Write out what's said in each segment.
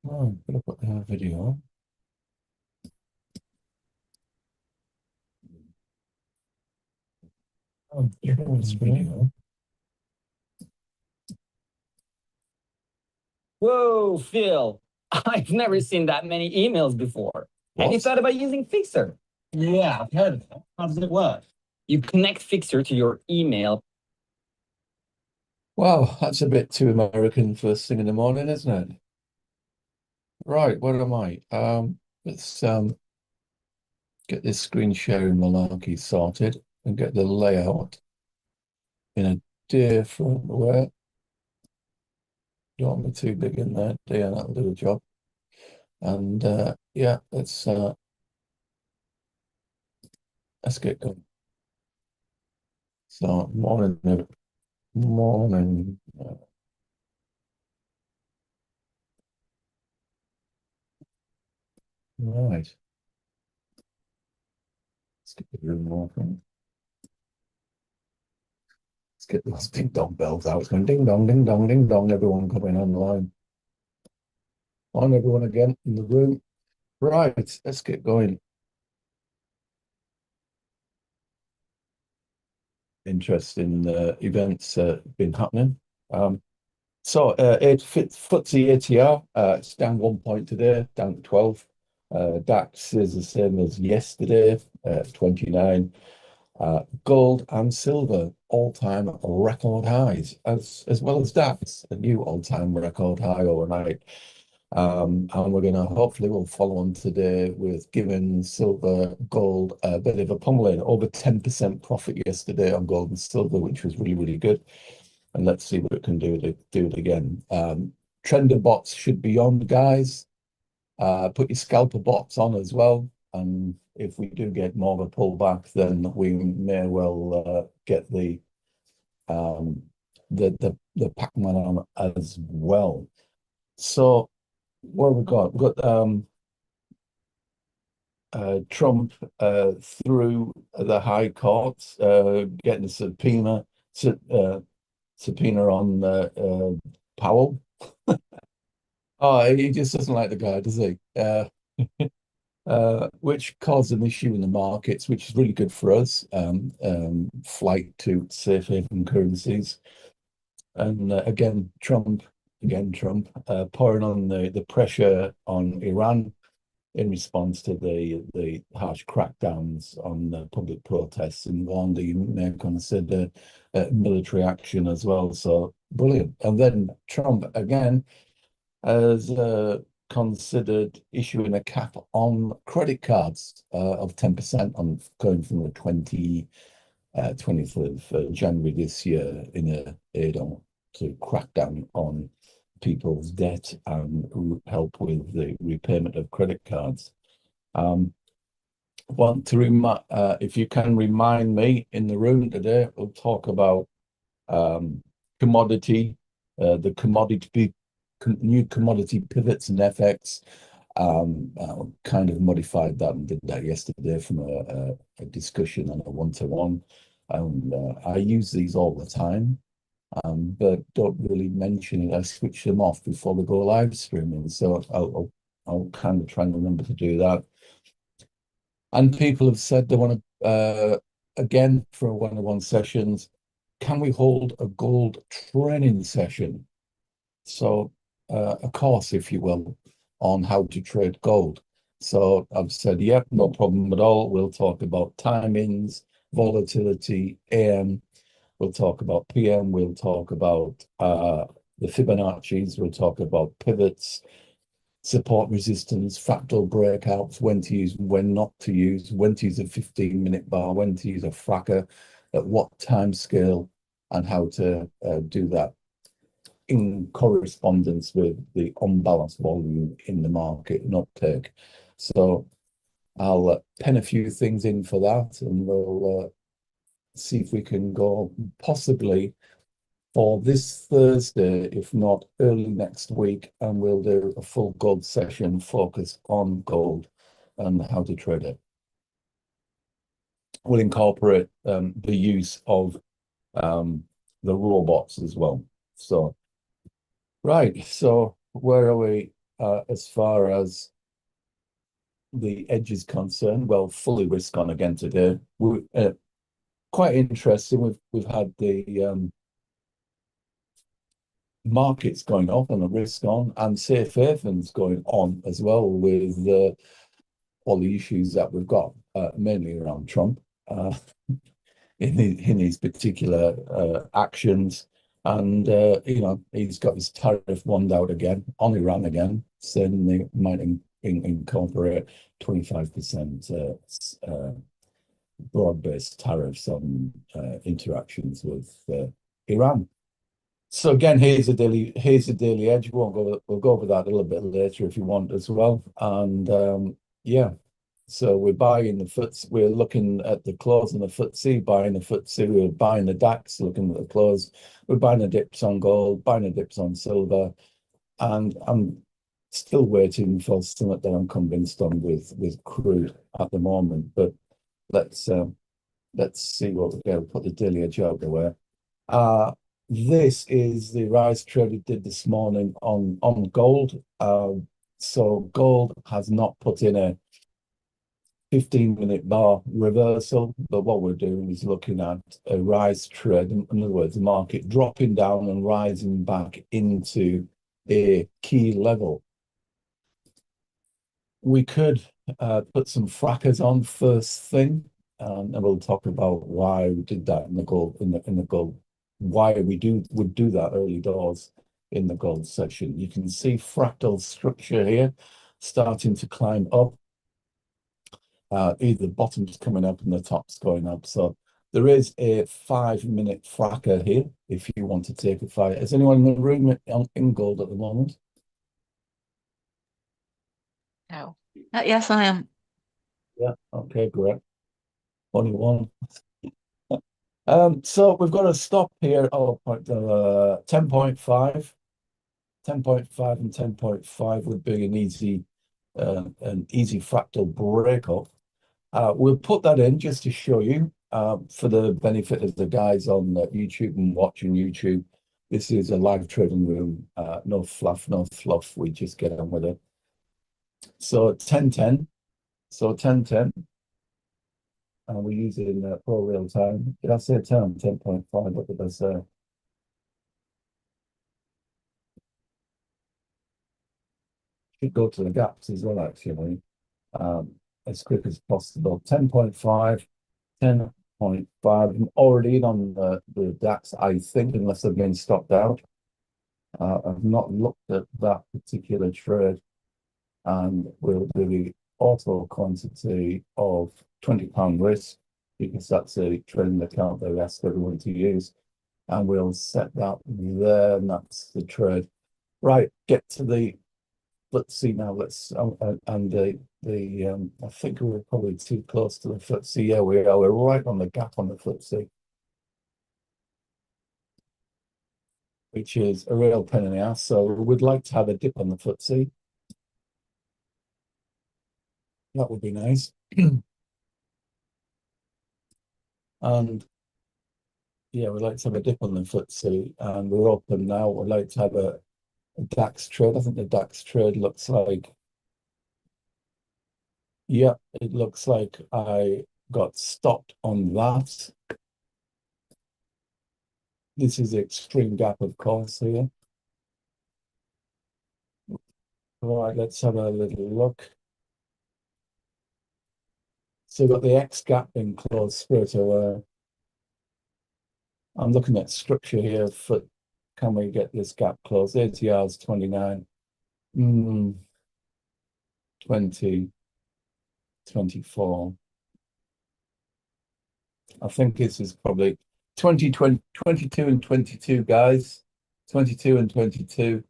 Oh, I'm gonna put the video on. Oh, this video. Whoa, Phil. I've never seen that many emails before. Have you What? thought about using Fixer? Yeah, I've heard of that. How does it work? You connect Fixer to your email. Wow, that's a bit too American first thing in the morning, isn't it? Right, where am I? Let's get this screen sharing malarkey sorted and get the layout in a different way. Don't want me too big in there. Yeah, that'll do the job. And yeah, let's get going. So morning. Right. Let's get the room open. Let's get those ding dong bells out. It's going ding dong, ding dong, ding dong. Everyone coming online. On everyone again in the room. Right, let's get going. Interesting events been happening. So FTSE ATR, it's down 1 point today, down 12. DAX is the same as yesterday, 29. Gold and silver all-time record highs, as well as DAX, a new all-time record high overnight. And we're going to hopefully we'll follow on today with giving silver, gold a bit of a pummeling. Over 10% profit yesterday on gold and silver, which was really, really good. And let's see what it can do to do it again. Trender bots should be on, guys. Put your scalper bots on as well. And if we do get more of a pullback, then we may well get the Pac-Man on as well. So what have we got? We've got Trump through the High Court getting a subpoena on Powell. Oh, he just doesn't like the guy, does he? Which caused an issue in the markets, which is really good for us. Flight to safe haven currencies. And Trump pouring on the pressure on Iran in response to the harsh crackdowns on the public protests in Rwanda. You may consider military action as well. So brilliant. And then Trump again has considered issuing a cap on credit cards of 10% on going from the 20th of January this year in a aid on to crack down on people's debt and help with the repayment of credit cards. Want to if you can remind me in the room today, we'll talk about commodity, new commodity pivots and FX. Kind of modified that and did that yesterday from a discussion on a one-to-one. I use these all the time, but don't really mention it. I switch them off before we go live streaming. So I'll kind of try and remember to do that. And people have said they want to, again, for one-on-one sessions, can we hold a gold training session? So a course, if you will, on how to trade gold. So I've said, yep, no problem at all. We'll talk about timings, volatility, AM. We'll talk about PM. We'll talk about the Fibonacci's. We'll talk about pivots, support resistance, fractal breakouts, when to use, when not to use, when to use a 15-minute bar, when to use a fracker, at what time scale, and how to do that in correspondence with the unbalanced volume in the market, not take. So I'll pen a few things in for that, and we'll see if we can go possibly for this Thursday, if not early next week, and we'll do a full gold session focused on gold and how to trade it. We'll incorporate the use of the robots as well. So, right, so where are we? as far as the edge is concerned. Well, fully risk on again today. Quite interesting. We've had the markets going up and the risk on, and safe havens going on as well with all the issues that we've got, mainly around Trump in his particular actions. And he's got his tariff wand out again on Iran again, saying they might incorporate 25% broad-based tariffs on interactions with Iran. So again, here's the daily edge. We'll go over that a little bit later if you want as well. And yeah, so we're buying the FTSE. We're looking at the close in the FTSE, buying the FTSE. We're buying the DAX, looking at the close. We're buying the dips on gold, buying the dips on silver, and I'm still waiting for something that I'm convinced on with crude at the moment. But let's see what we're going to put the daily edge out there. This is the rise trade we did this morning on gold. So gold has not put in a 15-minute bar reversal, but what we're doing is looking at a rise trade. In other words, the market dropping down and rising back into a key level. We could put some frackers on first thing, and we'll talk about why we did that in the gold why we would do that early doors in the gold section. You can see fractal structure here starting to climb up. Either the bottom's coming up and the top's going up. So there is a 5-minute fracker here if you want to take a fight. Is anyone in the room in gold at the moment? No. Yes, I am. Yeah, okay, great. Only one. So we've got a stop here. 10.5. 10.5 and 10.5 would be an easy fractal breakup. We'll put that in just to show you for the benefit of the guys on YouTube and watching YouTube. This is a live trading room. No fluff, no fluff. We just get on with it. So 10.10. So 10.10. And we use it in pro real time. Did I say 10.5? What did I say? Should go to the gaps as well, actually, as quick as possible. 10.5, 10.5. I'm already in on the DAX, I think, unless I've been stopped out. I've not looked at that particular trade, and we'll do the auto quantity of £20 risk, because that's a trading account they ask everyone to use, and we'll set that there, and that's the trade. Right, get to the FTSE now. Let's I think we're probably too close to the FTSE. Yeah, we are. We're right on the gap on the FTSE, which is a real pain in the ass. So we would like to have a dip on the FTSE. That would be nice. And yeah, we'd like to have a dip on the FTSE, and we're open now. We'd like to have a DAX trade. I think the DAX trade looks like, yeah, it looks like I got stopped on that. This is the extreme gap, of course, here. All right, let's have a little look. So we've got the X gap being closed straight away. I'm looking at structure here for, can we get this gap closed? ATR's 29, 20, 24. I think this is probably 22 and 22, guys. 22 and 22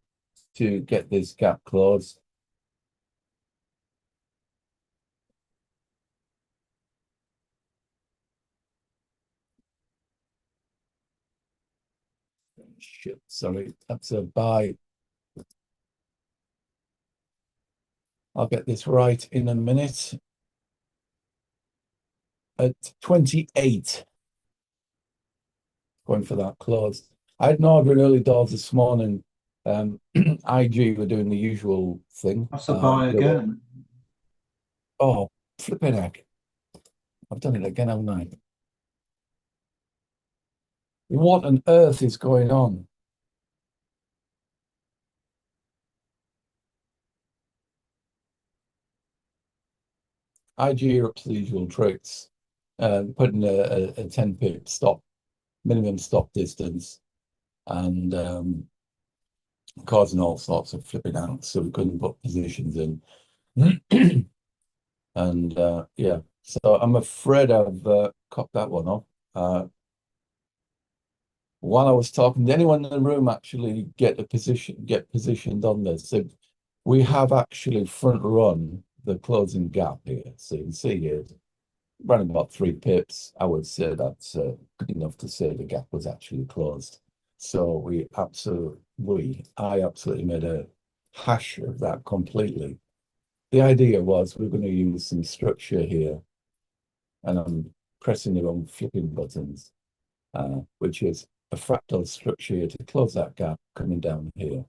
to get this gap closed. Shit, sorry, that's a buy. I'll get this right in a minute. At 28. Going for that close. I had an order in early doors this morning IG were doing the usual thing. That's a buy again. Oh, flipping heck. I've done it again, haven't I? What on earth is going on? IG are up to the usual tricks, putting a 10 pip stop, minimum stop distance, and causing all sorts of flipping out, so we couldn't put positions in. And yeah, so I'm afraid I've copped that one off. While I was talking, did anyone in the room actually get positioned on this? So we have actually front run the closing gap here. So you can see here, running about 3 pips. I would say that's good enough to say the gap was actually closed. So I absolutely made a hash of that completely. The idea was we're going to use some structure here, and I'm pressing the wrong flipping buttons, which is a fractal structure here to close that gap coming down here.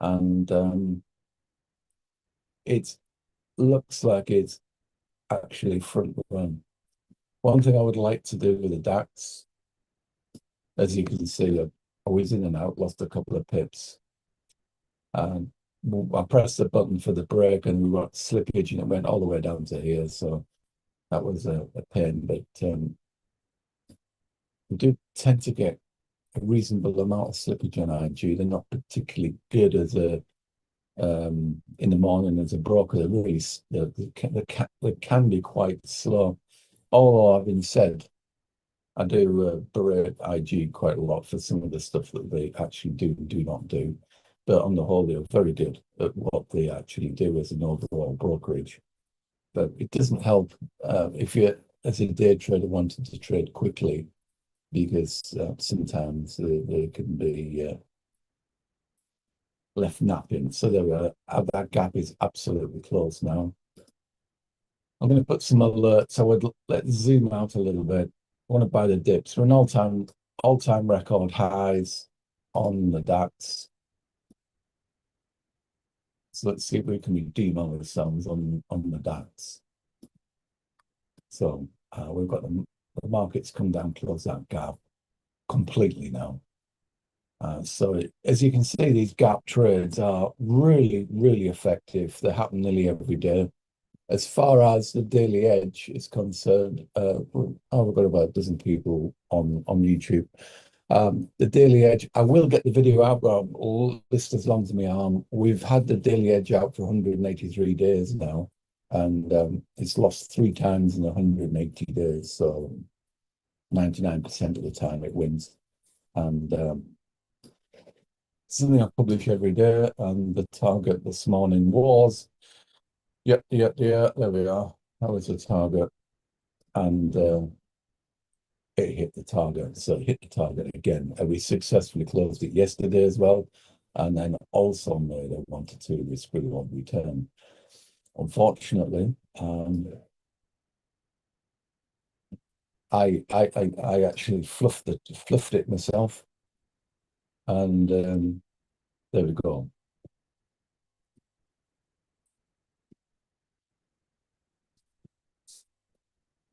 And it looks like it's actually front run. One thing I would like to do with the DAX, as you can see, I was in and out, lost a couple of pips. I pressed the button for the break and we got slippage and it went all the way down to here. So that was a pain, but we do tend to get a reasonable amount of slippage on IG. They're not particularly good as a in the morning as a broker. They're really they can be quite slow. Although having said, I do berate IG quite a lot for some of the stuff that they actually do and do not do. But on the whole, they're very good at what they actually do as an overall brokerage. But it doesn't help if you're, as a day trader, wanting to trade quickly, because sometimes they can be left napping. So there we are. That gap is absolutely closed now. I'm going to put some alerts. Let's zoom out a little bit. I want to buy the dips. We're an all-time record highs on the DAX. So let's see if we can redeem ourselves on the DAX. So we've got the markets come down, close that gap completely now. So as you can see, these gap trades are really, really effective. They happen nearly every day. As far as the daily edge is concerned, we've got about a dozen people on YouTube. The daily edge, I will get the video out, but I'll list as long as my arm. We've had the daily edge out for 183 days now, and it's lost 3 times in 180 days. So 99% of the time it wins. And something I publish every day, and the target this morning was, yeah, there we are. That was the target, and it hit the target. So it hit the target again. And we successfully closed it yesterday as well, and then also made a 1 to 2 risk-reward return. Unfortunately, I actually fluffed it myself, and there we go.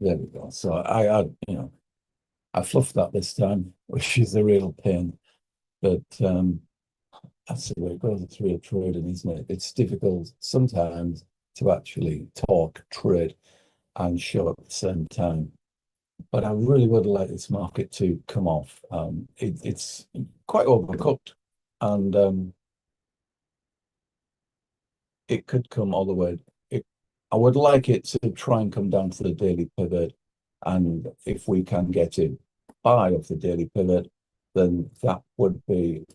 There we go. So I fluffed that this time, which is a real pain. But that's the way it goes. It's real trading, isn't it? It's difficult sometimes to actually talk, trade, and show at the same time. But I really would like this market to come off. It's quite overcooked, and it could come all the way. I would like it to try and come down to the daily pivot, and if we can get it buy off the daily pivot, then that would be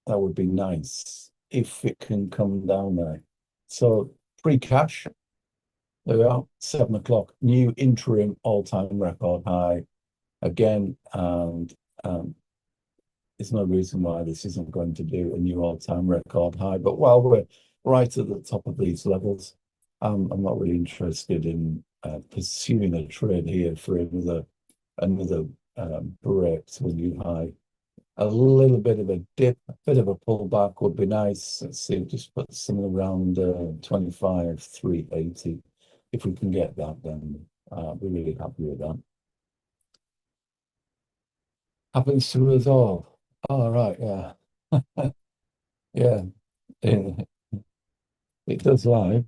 nice if it can come down there. So pre-cash, there we are, 7 o'clock, new interim all-time record high again, and there's no reason why this isn't going to do a new all-time record high. But while we're right at the top of these levels, I'm not really interested in pursuing a trade here for another break to a new high. a little bit of a dip, a bit of a pullback would be nice. Let's see, just put something around 25,380. If we can get that, then we're really happy with that. Happens to us all. All right, yeah. Yeah, it does live.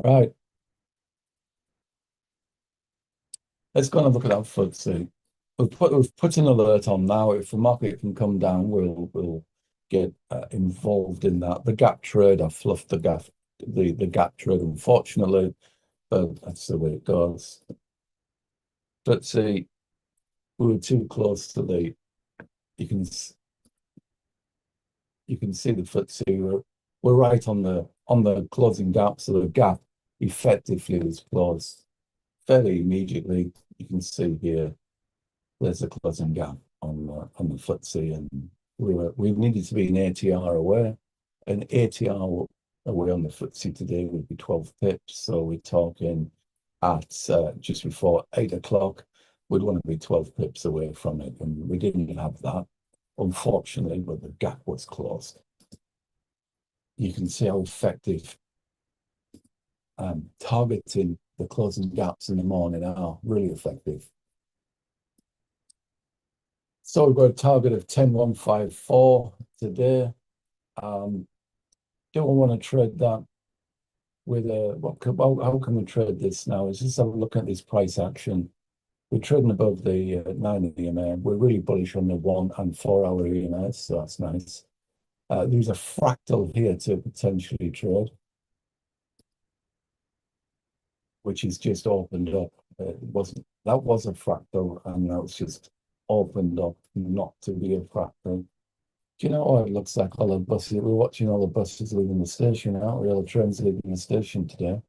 Right. Let's go and have a look at that FTSE. We've put an alert on now. If the market can come down, we'll get involved in that. The gap trade, I fluffed the gap trade, unfortunately, but that's the way it goes. FTSE, we were too close to the. You can see the FTSE. We're right on the closing gap, so the gap effectively was closed fairly immediately. You can see here. There's a closing gap on the FTSE, and we needed to be an ATR away. An ATR away on the FTSE today would be 12 pips. So we're talking at just before 8 o'clock. We'd want to be 12 pips away from it, and we didn't have that, unfortunately, but the gap was closed. You can see how effective targeting the closing gaps in the morning are, really effective. So we've got a target of 10,154 today. Don't want to trade that with a how can we trade this now? Let's just have a look at this price action. We're trading above the 9 EMA. We're really bullish on the 1 and 4 hour EMAs, so that's nice. There's a fractal here to potentially trade, which is just opened up. That was a fractal, and now it's just opened up not to be a fractal. Do you know what it looks like? All the buses, we're watching all the buses leaving the station, aren't we? All the trains leaving the station today.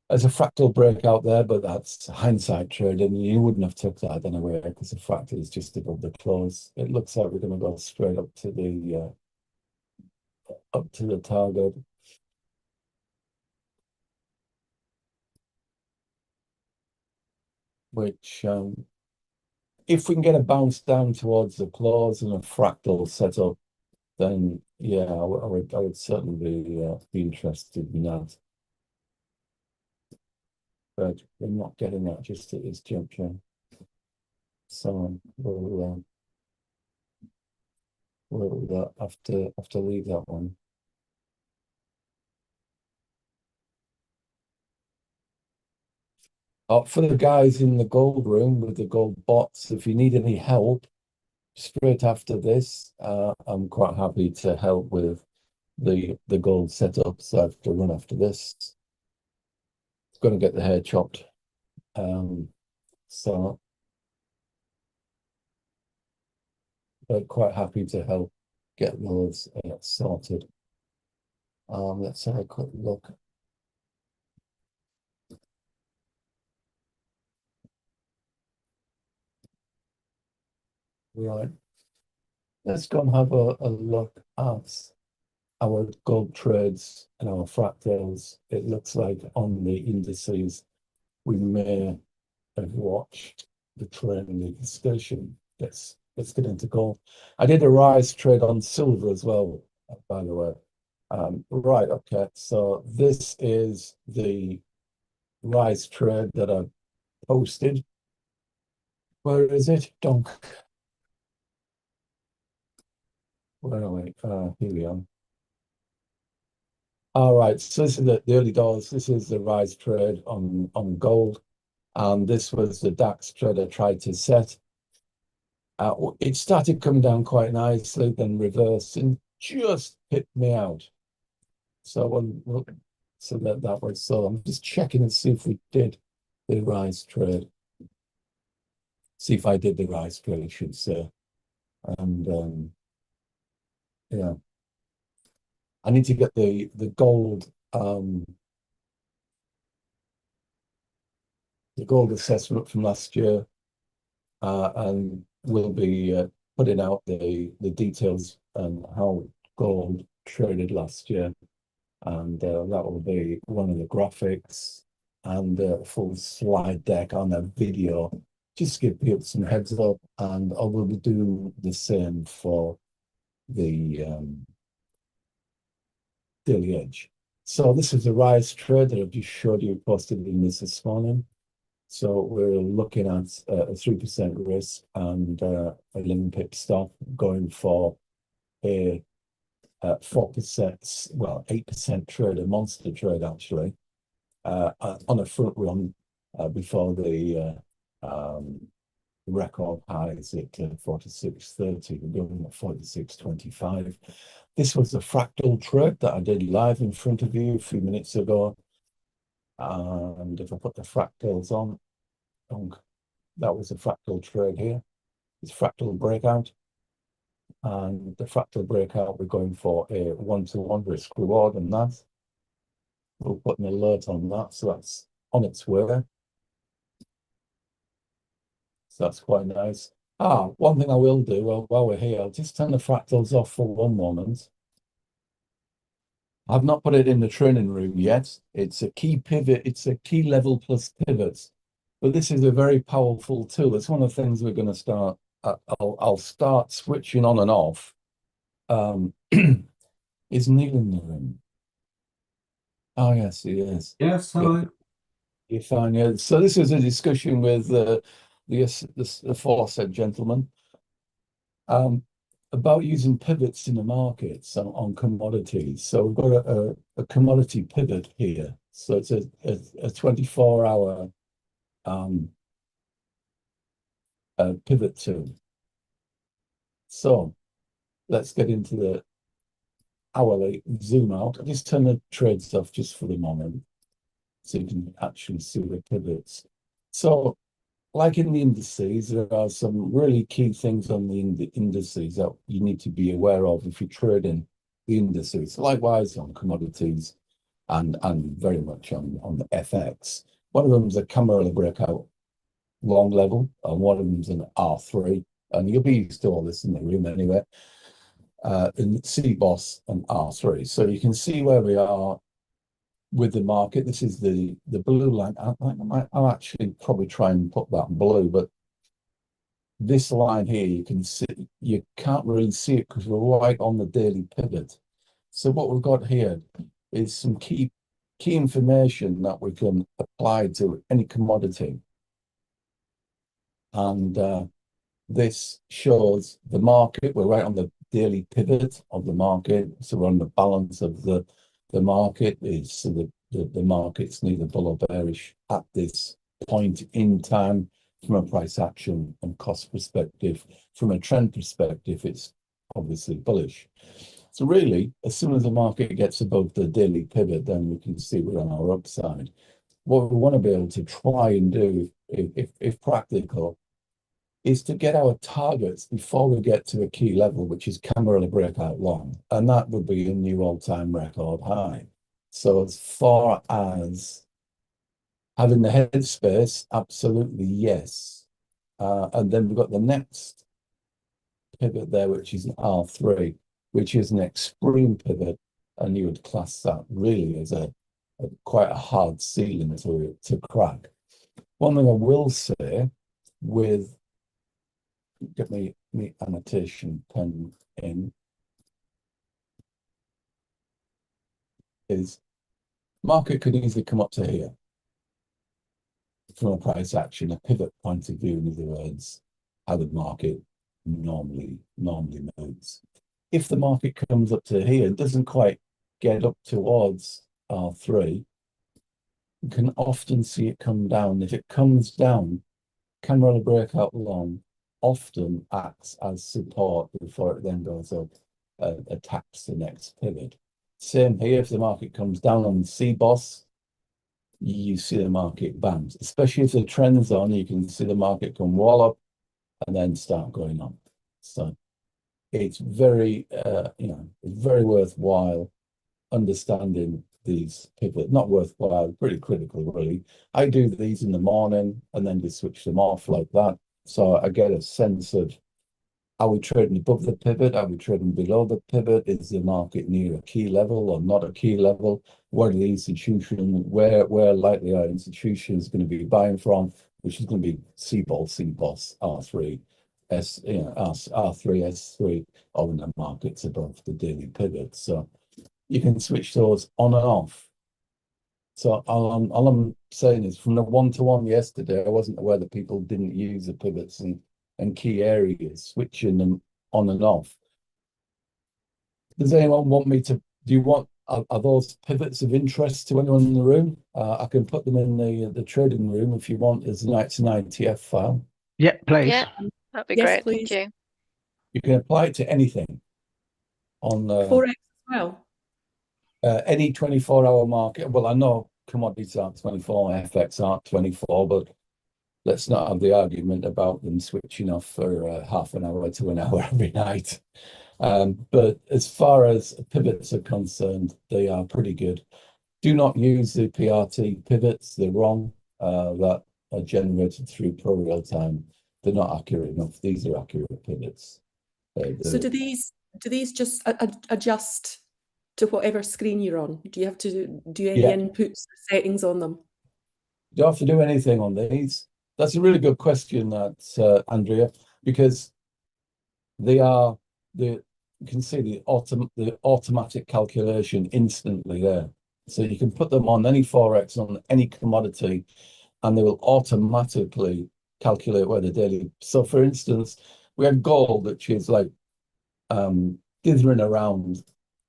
There's a fractal break out there, but that's hindsight trading. You wouldn't have took that anyway because the fractal is just above the close. It looks like we're going to go straight up to the target. Which if we can get a bounce down towards the close and a fractal setup, then yeah, I would certainly be interested in that. But we're not getting that just at this juncture. So we'll have to leave that one. For the guys in the gold room with the gold bots, if you need any help, straight after this, I'm quite happy to help with the gold setup. So I have to run after this. It's going to get the hair chopped. So but quite happy to help get those sorted. Let's have a quick look. Right. Let's go and have a look at our gold trades and our fractals. It looks like on the indices, we may have watched the trend in the station. Let's get into gold. I did a rise trade on silver as well, by the way. Right, okay. So this is the rise trade that I posted. Where is it? Donk. Where are we? Here we are. All right, so this is the early dollars. This is the rise trade on gold. This was the DAX trade I tried to set. It started coming down quite nicely, then reversed and just hit me out. So that was so. I'm just checking and see if we did the rise trade. See if I did the rise trade, I should say. And yeah, I need to get the gold assessment from last year, and we'll be putting out the details on how gold traded last year, and that will be one of the graphics. and a full slide deck on a video, just to give people some heads up, and I will do the same for the daily edge. So this is a rise trade that I've just showed you, posted in this morning. So we're looking at a 3% risk and 11 pip stop, going for a 4%, well, 8% trade, a monster trade actually, on a front run before the record highs at 46.30. We're going at 46.25. This was a fractal trade that I did live in front of you a few minutes ago. And if I put the fractals on, that was a fractal trade here. It's fractal breakout. And the fractal breakout, we're going for a 1-to-1 risk reward on that. We'll put an alert on that, so that's on its way. So that's quite nice. One thing I will do while we're here, I'll just turn the fractals off for one moment. I've not put it in the training room yet. It's a key pivot. It's a key level plus pivots. But this is a very powerful tool. It's one of the things we're going to start. I'll start switching on and off. Is Neil in the room? Oh, yes, he is. Yes, hello. You're fine, yeah. So this is a discussion with the aforesaid gentleman about using pivots in the markets on commodities. So we've got a commodity pivot here. So it's a 24-hour pivot tool. So let's get into the hourly zoom out. I'll just turn the trades off just for the moment so you can actually see the pivots. So like in the indices, there are some really key things on the indices that you need to be aware of if you're trading the indices. Likewise on commodities and very much on the FX. One of them is a Camarilla breakout long level, and one of them is an R3. And you'll be used to all this in the room anyway. In CBOS and R3. So you can see where we are with the market. This is the blue line. I'll actually probably try and put that blue, but this line here, you can see, you can't really see it because we're right on the daily pivot. So what we've got here is some key information that we can apply to any commodity. And this shows the market. We're right on the daily pivot of the market. So we're on the balance of the market. So the market's neither bull or bearish at this point in time from a price action and cost perspective. From a trend perspective, it's obviously bullish. So really, as soon as the market gets above the daily pivot, then we can see we're on our upside. What we want to be able to try and do, if practical, is to get our targets before we get to a key level, which is Camarilla breakout long, and that would be a new all-time record high. So as far as having the headspace, absolutely yes. And then we've got the next pivot there, which is an R3, which is an extreme pivot, and you would class that really as quite a hard ceiling to crack. One thing I will say with, get me annotation pen in, is market could easily come up to here from a price action, a pivot point of view, in other words, how the market normally moves. If the market comes up to here, it doesn't quite get up towards R3, you can often see it come down. If it comes down, Camarilla breakout long often acts as support before it then goes up, attacks the next pivot. Same here, if the market comes down on CBOS, you see the market bounce, especially if the trend's on, you can see the market come wallop and then start going up. So it's very, it's very worthwhile understanding these pivots. Not worthwhile, pretty critical, really. I do these in the morning and then just switch them off like that. So I get a sense of Are we trading above the pivot? Are we trading below the pivot? Is the market near a key level or not a key level? What are the institutions? Where likely are institutions going to be buying from? Which is going to be CBOL, CBOS, R3, R3, S3, or when the market's above the daily pivot. So you can switch those on and off. So all I'm saying is from the one-to-one yesterday, I wasn't aware that people didn't use the pivots and key areas, switching them on and off. Does anyone want me to, do you want, are those pivots of interest to anyone in the room? I can put them in the trading room if you want as an ITF file. Yeah, please. Yeah, that'd be Yes, great. please. Thank you. You can apply it to anything on Forex as well. any 24-hour market. Well, I know commodities aren't 24, FX aren't 24, but let's not have the argument about them switching off for half an hour to an hour every night. But as far as pivots are concerned, they are pretty good. Do not use the PRT pivots. They're wrong. That are generated through pro real time. They're not accurate enough. These are accurate pivots. So do these just adjust to whatever screen you're on? Do you have to do any inputs or settings on them? Do you have to do anything on these? That's a really good question, that Andrea, because they are you can see the automatic calculation instantly there. So you can put them on any Forex, on any commodity, and they will automatically calculate where the daily. So for instance, we had gold, which is like dithering around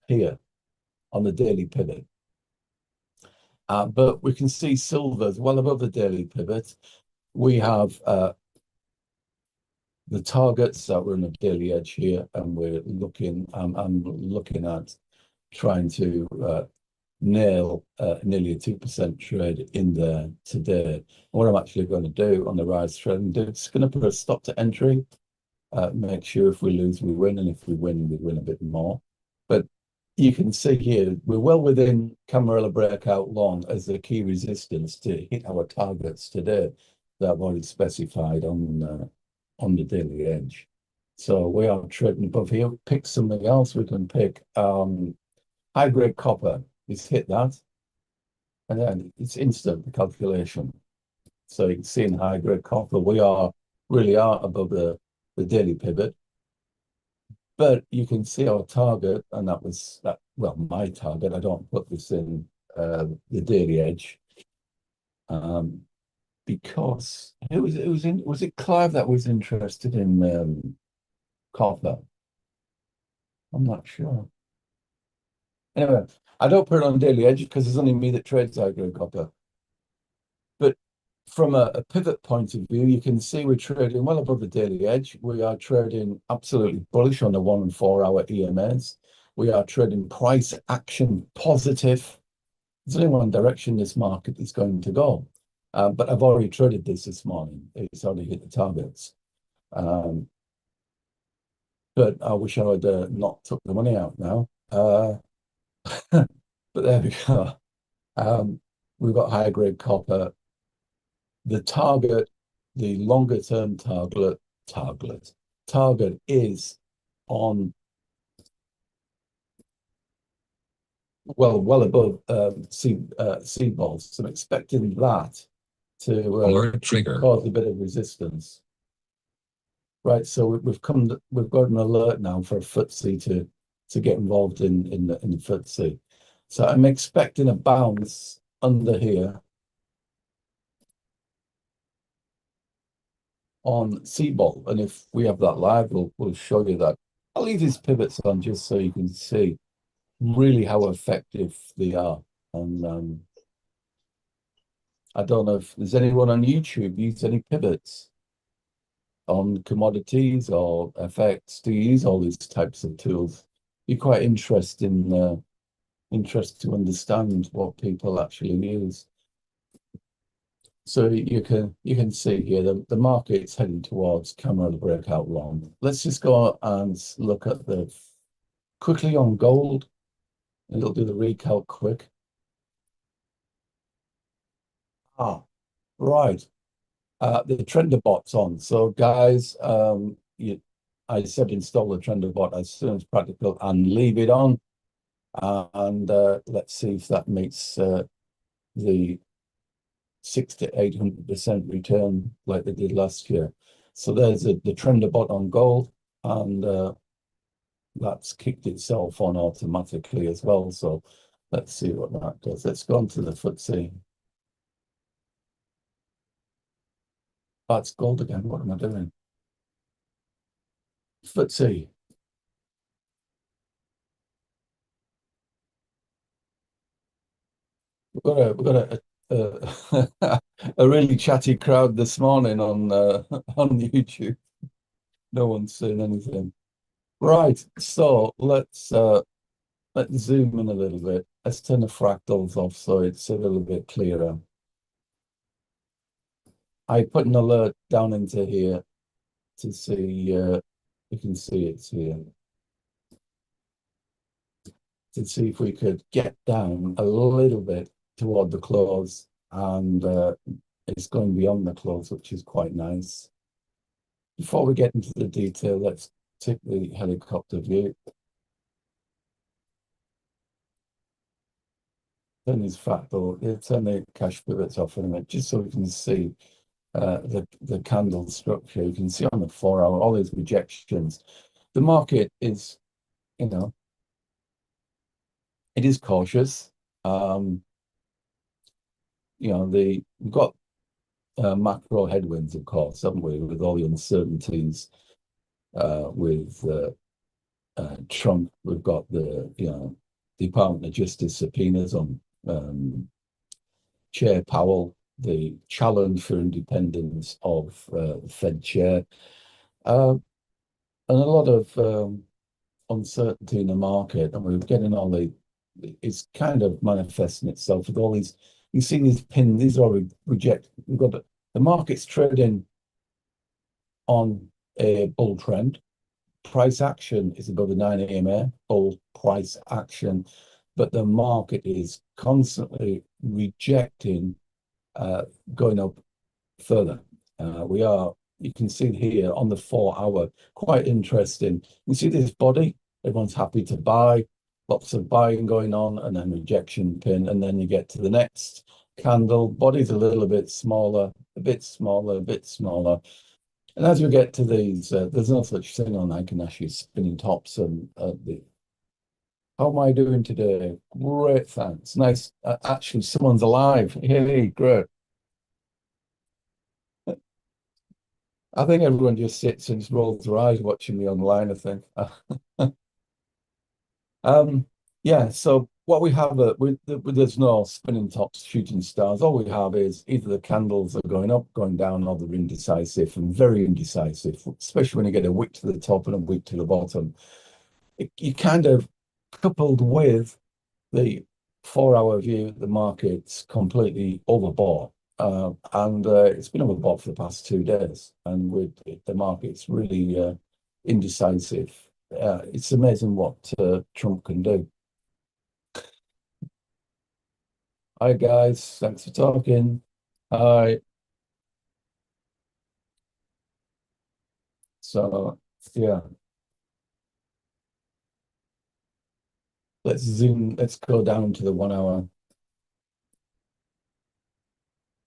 here on the daily pivot. But we can see silver's well above the daily pivot. We have the targets that were in the daily edge here, and we're looking. I'm looking at trying to nail nearly a 2% trade in there today. What I'm actually going to do on the rise trend, it's going to put a stop to entry. Make sure if we lose, we win, and if we win a bit more. But you can see here, we're well within Camarilla breakout long as the key resistance to hit our targets today that I've already specified on the daily edge. So we are trading above here. Pick something else. We can pick high-grade copper. It's hit that, and then it's instant the calculation. So you can see in high-grade copper, we really are above the daily pivot. But you can see our target, and that was that. Well, my target. I don't put this in the daily edge, because was it Clive that was interested in copper? I'm not sure. Anyway, I don't put it on daily edge because it's only me that trades high-grade copper. But from a pivot point of view, you can see we're trading well above the daily edge. We are trading absolutely bullish on the 1 and 4 hour EMAs. We are trading price action positive. There's only one direction this market is going to go. But I've already traded this morning. It's already hit the targets. But I wish I would not took the money out now. But there we go. We've got higher grade copper. The target, the longer term target is on well above C-balls. So I'm expecting that to cause a bit of resistance. Right, so we've got an alert now for a FTSE to get involved in the FTSE. So I'm expecting a bounce under here on C-ball, and if we have that live, we'll show you that. I'll leave these pivots on just so you can see really how effective they are. And I don't know if there's anyone on YouTube use any pivots on commodities or FX. Do you use all these types of tools? Be quite interested to understand what people actually use. So you can see here the market's heading towards Camarilla breakout long. Let's just go and look at quickly on gold, and it'll do the recalc quick. Right. The trender bot's on. So guys, I said install the trend bot as soon as practical and leave it on. And let's see if that makes the 600 to 800% return like they did last year. So there's the trend bot on gold, and that's kicked itself on automatically as well. So let's see what that does. Let's go on to the FTSE. That's gold again. What am I doing? FTSE. We've got a really chatty crowd this morning on on YouTube. No one's saying anything. Right, so let's zoom in a little bit. Let's turn the fractals off so it's a little bit clearer. I put an alert down into here to see, you can see it's here. To see if we could get down a little bit toward the close, and it's going beyond the close, which is quite nice. Before we get into the detail, let's take the helicopter view. Turn this fractal, turn the cash pivots off in a minute, just so we can see the candle structure. You can see on the 4 hour, all these rejections. The market is, you know, it is cautious. You know, we've got macro headwinds, of course, haven't we, with all the uncertainties with Trump. We've got the, you know, Department of Justice subpoenas on Chair Powell, the challenge for independence of the Fed chair, and a lot of uncertainty in the market, and we're getting all it's kind of manifesting itself with all these. You see these pins, these are reject. We've got the market's trading on a bull trend. Price action is above the 9 EMA, bull price action, but the market is constantly rejecting going up further. You can see here on the 4 hour, quite interesting. You see this body, everyone's happy to buy, lots of buying going on, and then rejection pin, and then you get to the next candle, body's a little bit smaller, a bit smaller, a bit smaller. And as we get to these, there's no such thing on Icanashi spinning tops and how am I doing today? Great, thanks. Nice. Actually, someone's alive. Hey, great. I think everyone just sits and just rolls their eyes watching me online, I think. Yeah, so what we have, there's no spinning tops, shooting stars. All we have is either the candles are going up, going down, or they're indecisive, and very indecisive, especially when you get a wick to the top and a wick to the bottom. You kind of, coupled with the 4 hour view, the market's completely overbought. And it's been overbought for the past 2 days, and with the market's really indecisive. It's amazing what Trump can do. Hi guys, thanks for talking. Hi. So yeah, let's zoom. Let's go down to the 1 hour.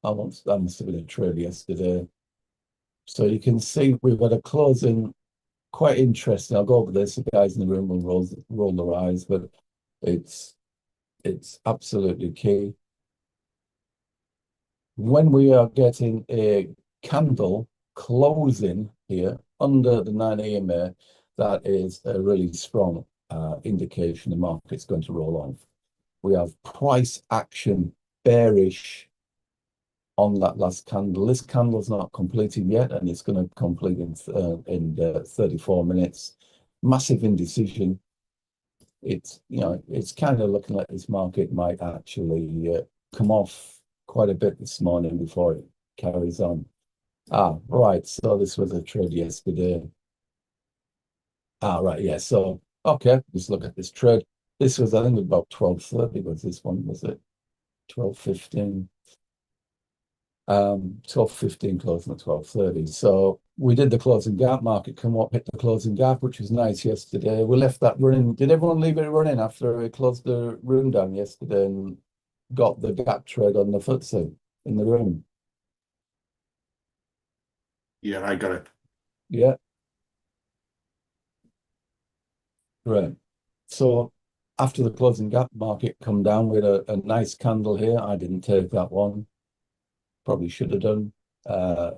That must have been a trade yesterday. So you can see we've got a closing, quite interesting. I'll go over this. The guys in the room will roll their eyes, but it's absolutely key. When we are getting a candle closing here under the 9 EMA, that is a really strong indication the market's going to roll on. We have price action bearish on that last candle. This candle's not completed yet, and it's going to complete in 34 minutes. Massive indecision. It's, you know, it's kind of looking like this market might actually come off quite a bit this morning before it carries on. Right, so this was a trade yesterday. Right, yeah, so okay, let's look at this trade. This was, I think, about 12:30 was this one, was it? 12:15. 12:15 closing at 12:30. So we did the closing gap. Market come up, hit the closing gap, which was nice yesterday. We left that running. Did everyone leave it running after we closed the room down yesterday and got the gap trade on the FTSE in the room? Yeah, I got it. Yeah. Right. So after the closing gap, market come down with a nice candle here. I didn't take that one. Probably should have done.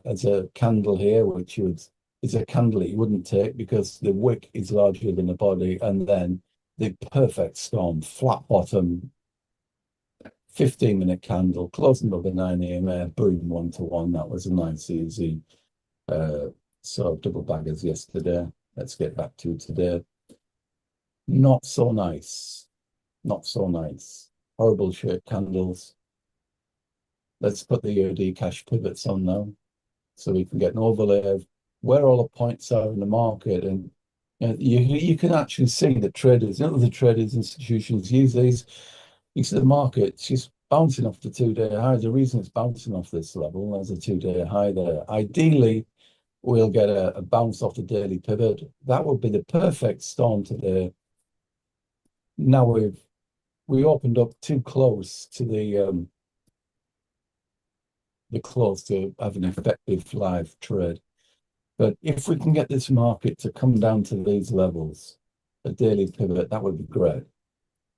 As a candle here, which is a candle that you wouldn't take because the wick is larger than the body, and then the perfect storm, flat bottom, 15-minute candle, closing above the 9 EMA, boom, 1-to-1. That was a nice, easy sort of double baggers yesterday. Let's get back to today. Not so nice. Not so nice. Horrible shaped candles. Let's put the USD cash pivots on now so we can get an overlay of where all the points are in the market. And you can actually see that traders, the traders, institutions use these. You see the market, she's bouncing off the 2-day high. The reason it's bouncing off this level, there's a 2-day high there. Ideally, we'll get a bounce off the daily pivot. That would be the perfect storm today. Now we opened up too close to the close to have an effective live trade. But if we can get this market to come down to these levels, a daily pivot, that would be great.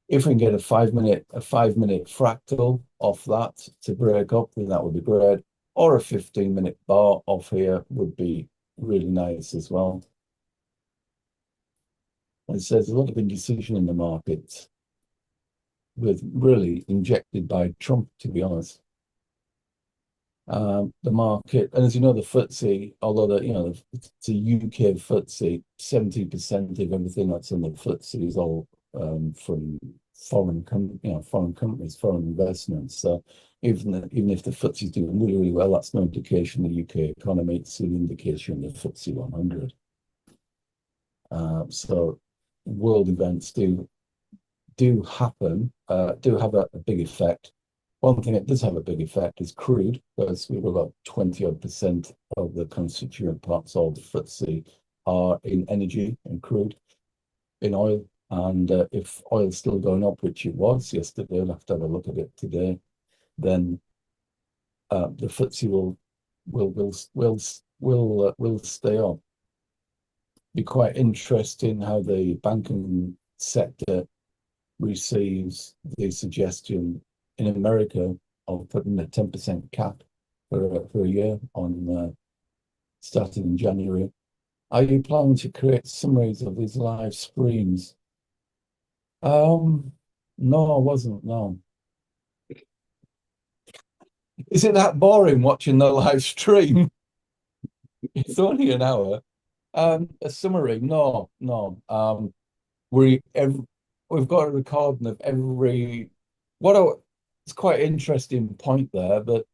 If we can get a 5-minute fractal off that to break up, then that would be great. Or a 15-minute bar off here would be really nice as well. And so there's a lot of indecision in the market, with really injected by Trump, to be honest. The market, and as you know, the FTSE, although it's a UK FTSE, 70% of everything that's in the FTSE is all from foreign companies, foreign investments. So even if the FTSE is doing really, really well, that's no indication of the UK economy. It's an indication of the FTSE 100. So world events do happen, do have a big effect. One thing that does have a big effect is crude, because we've about 20% of the constituent parts of the FTSE are in energy and crude, in oil. And if oil's still going up, which it was yesterday, I'll have to have a look at it today, then the FTSE will stay up. Be quite interesting how the banking sector receives the suggestion in America of putting a 10% cap for a year on starting in January. Are you planning to create summaries of these live streams? No, I wasn't. No. Is it that boring watching the live stream? It's only an hour. A summary? No. We've got a recording of every. It's quite an interesting point there, but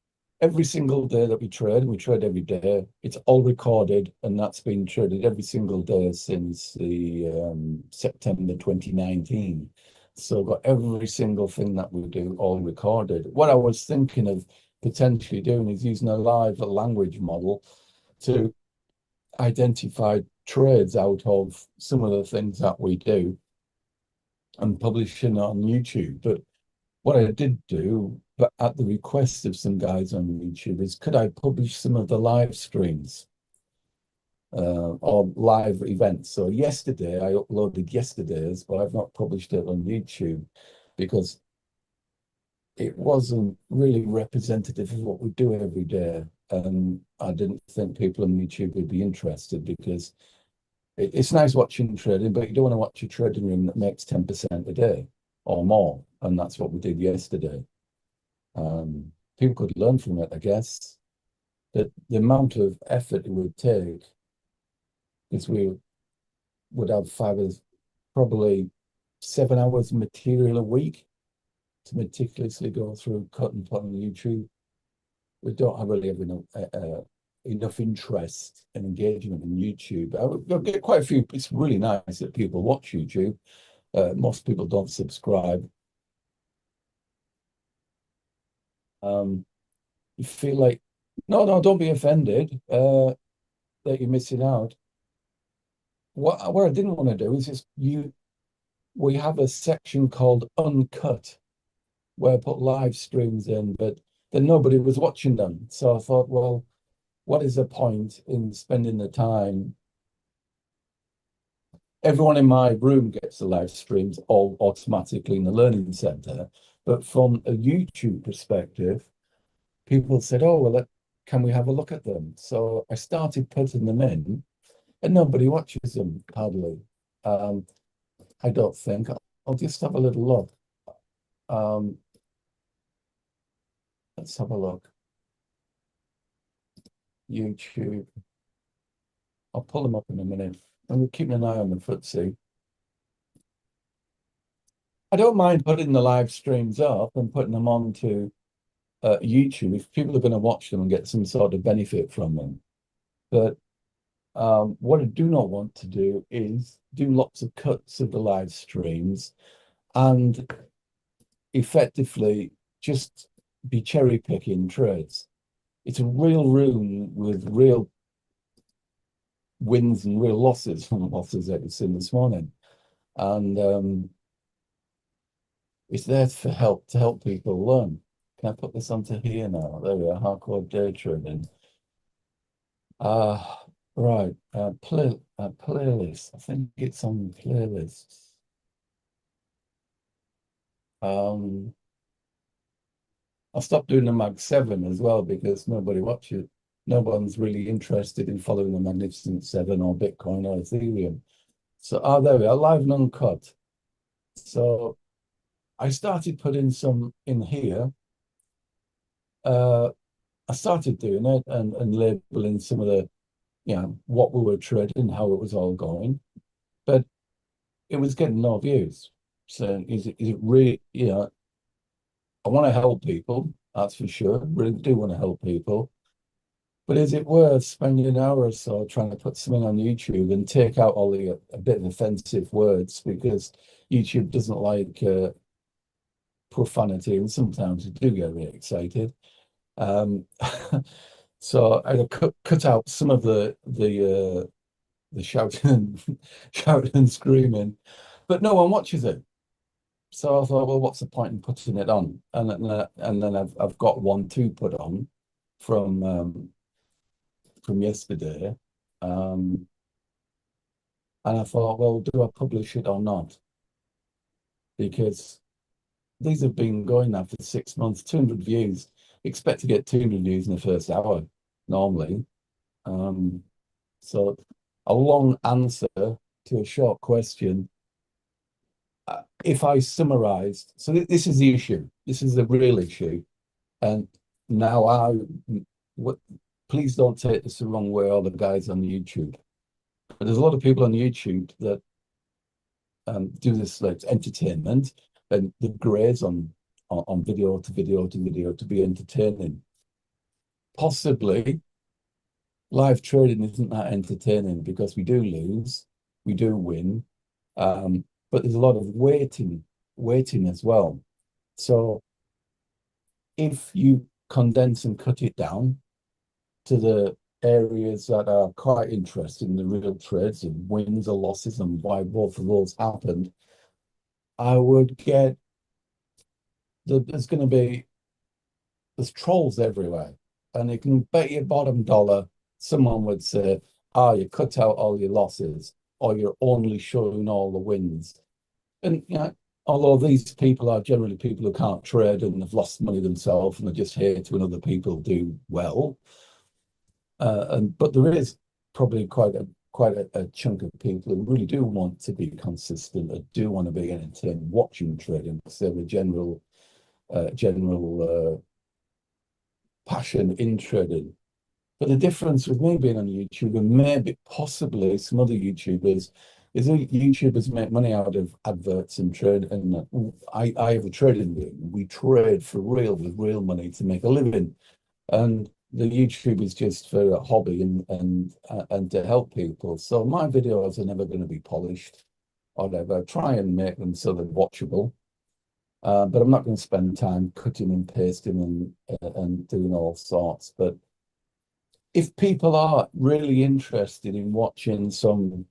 every single day that we trade every day. It's all recorded, and that's been traded every single day since the September 2019. So got every single thing that we do all recorded. What I was thinking of potentially doing is using a live language model to identify trades out of some of the things that we do and publishing on YouTube. But what I did do, but at the request of some guys on YouTube, is could I publish some of the live streams or live events? So yesterday, I uploaded yesterday's, but I've not published it on YouTube because it wasn't really representative of what we do every day. And I didn't think people on YouTube would be interested, because it's nice watching trading, but you don't want to watch a trading room that makes 10% a day or more. And that's what we did yesterday. People could learn from it, I guess. That the amount of effort it would take is we would have probably 7 hours material a week to meticulously go through, cut and put on YouTube. We don't really have enough interest and engagement in YouTube. I get quite a few. It's really nice that people watch YouTube. Most people don't subscribe. You feel like, no, don't be offended. that you're missing out. What I didn't want to do is just we have a section called uncut where I put live streams in, but then nobody was watching them. So I thought, well, what is the point in spending the time? Everyone in my room gets the live streams all automatically in the learning center. But from a YouTube perspective, people said, oh, well, can we have a look at them? So I started putting them in, and nobody watches them hardly. I don't think. I'll just have a little look. Let's have a look. YouTube. I'll pull them up in a minute. And we're keeping an eye on the FTSE. I don't mind putting the live streams up and putting them onto YouTube if people are going to watch them and get some sort of benefit from them. But what I do not want to do is do lots of cuts of the live streams and effectively just be cherry picking trades. It's a real room with real wins and real losses from the losses that we've seen this morning. And it's there to help people learn. Can I put this onto here now? There we are, HARKO Day Trading. Right, playlist. I think it's on playlists. I stopped doing the Mag 7 as well because nobody watches. No one's really interested in following the Magnificent 7 or Bitcoin or Ethereum. So, there we are, live and uncut. So I started putting some in here. I started doing it and labeling some of the, what we were trading, how it was all going, but it was getting no views. So is it really, I want to help people, that's for sure. Really do want to help people. But is it worth spending an hour or so trying to put something on YouTube and take out all the a bit of offensive words because YouTube doesn't like profanity, and sometimes you do get really excited. So I cut out some of the shouting, shouting and screaming, but no one watches it. So I thought, well, what's the point in putting it on? And then I've got one to put on from yesterday, and I thought, well, do I publish it or not? Because these have been going now for 6 months, 200 views. Expect to get 200 views in the first hour normally. So a long answer to a short question. If I summarized, so this is the issue. This is the real issue. And now please don't take this the wrong way, all the guys on YouTube. But there's a lot of people on YouTube that do this like entertainment, and the grades on video to video to video to be entertaining. Possibly live trading isn't that entertaining because we do lose, we do win, but there's a lot of waiting as well. So if you condense and cut it down to the areas that are quite interested in the real trades and wins or losses and why both of those happened, I would get there's trolls everywhere, and you can bet your bottom dollar someone would say, you cut out all your losses, or you're only showing all the wins. And although these people are generally people who can't trade and have lost money themselves and are just here to when other people do well, but there is probably quite a chunk of people who really do want to be consistent, and do want to be entertained watching trading because they have a general passion in trading. But the difference with me being on YouTube and maybe possibly some other YouTubers is that YouTubers make money out of adverts and trade. And I have a trading room. We trade for real with real money to make a living. And the YouTube is just for a hobby and to help people. So my videos are never going to be polished or whatever. I try and make them so they're watchable. But I'm not going to spend time cutting and pasting and doing all sorts. But if people are really interested in watching some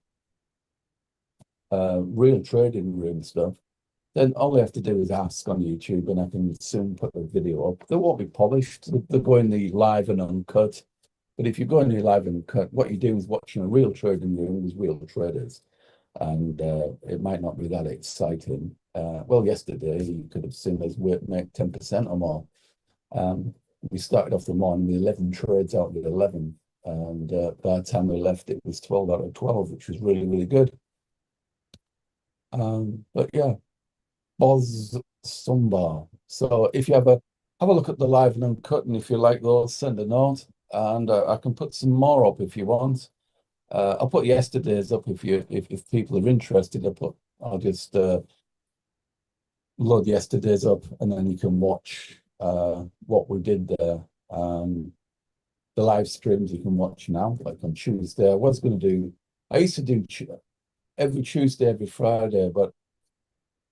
real trading room stuff, then all they have to do is ask on YouTube, and I can soon put a video up. They won't be polished. They'll go in the live and uncut. But if you go in the live and uncut, what you do is watching a real trading room with real traders, and it might not be that exciting. Well, yesterday you could have seen us make 10% or more. We started off the morning with 11 trades out of 11, and by the time we left, it was 12 out of 12, which was really, really good. But yeah, Boz Sumbar. So if you have a look at the live and uncut, and if you like those, send a note, and I can put some more up if you want. I'll put yesterday's up if people are interested. I'll just load yesterday's up, and then you can watch what we did there. The live streams you can watch now, like on Tuesday. I used to do every Tuesday, every Friday, but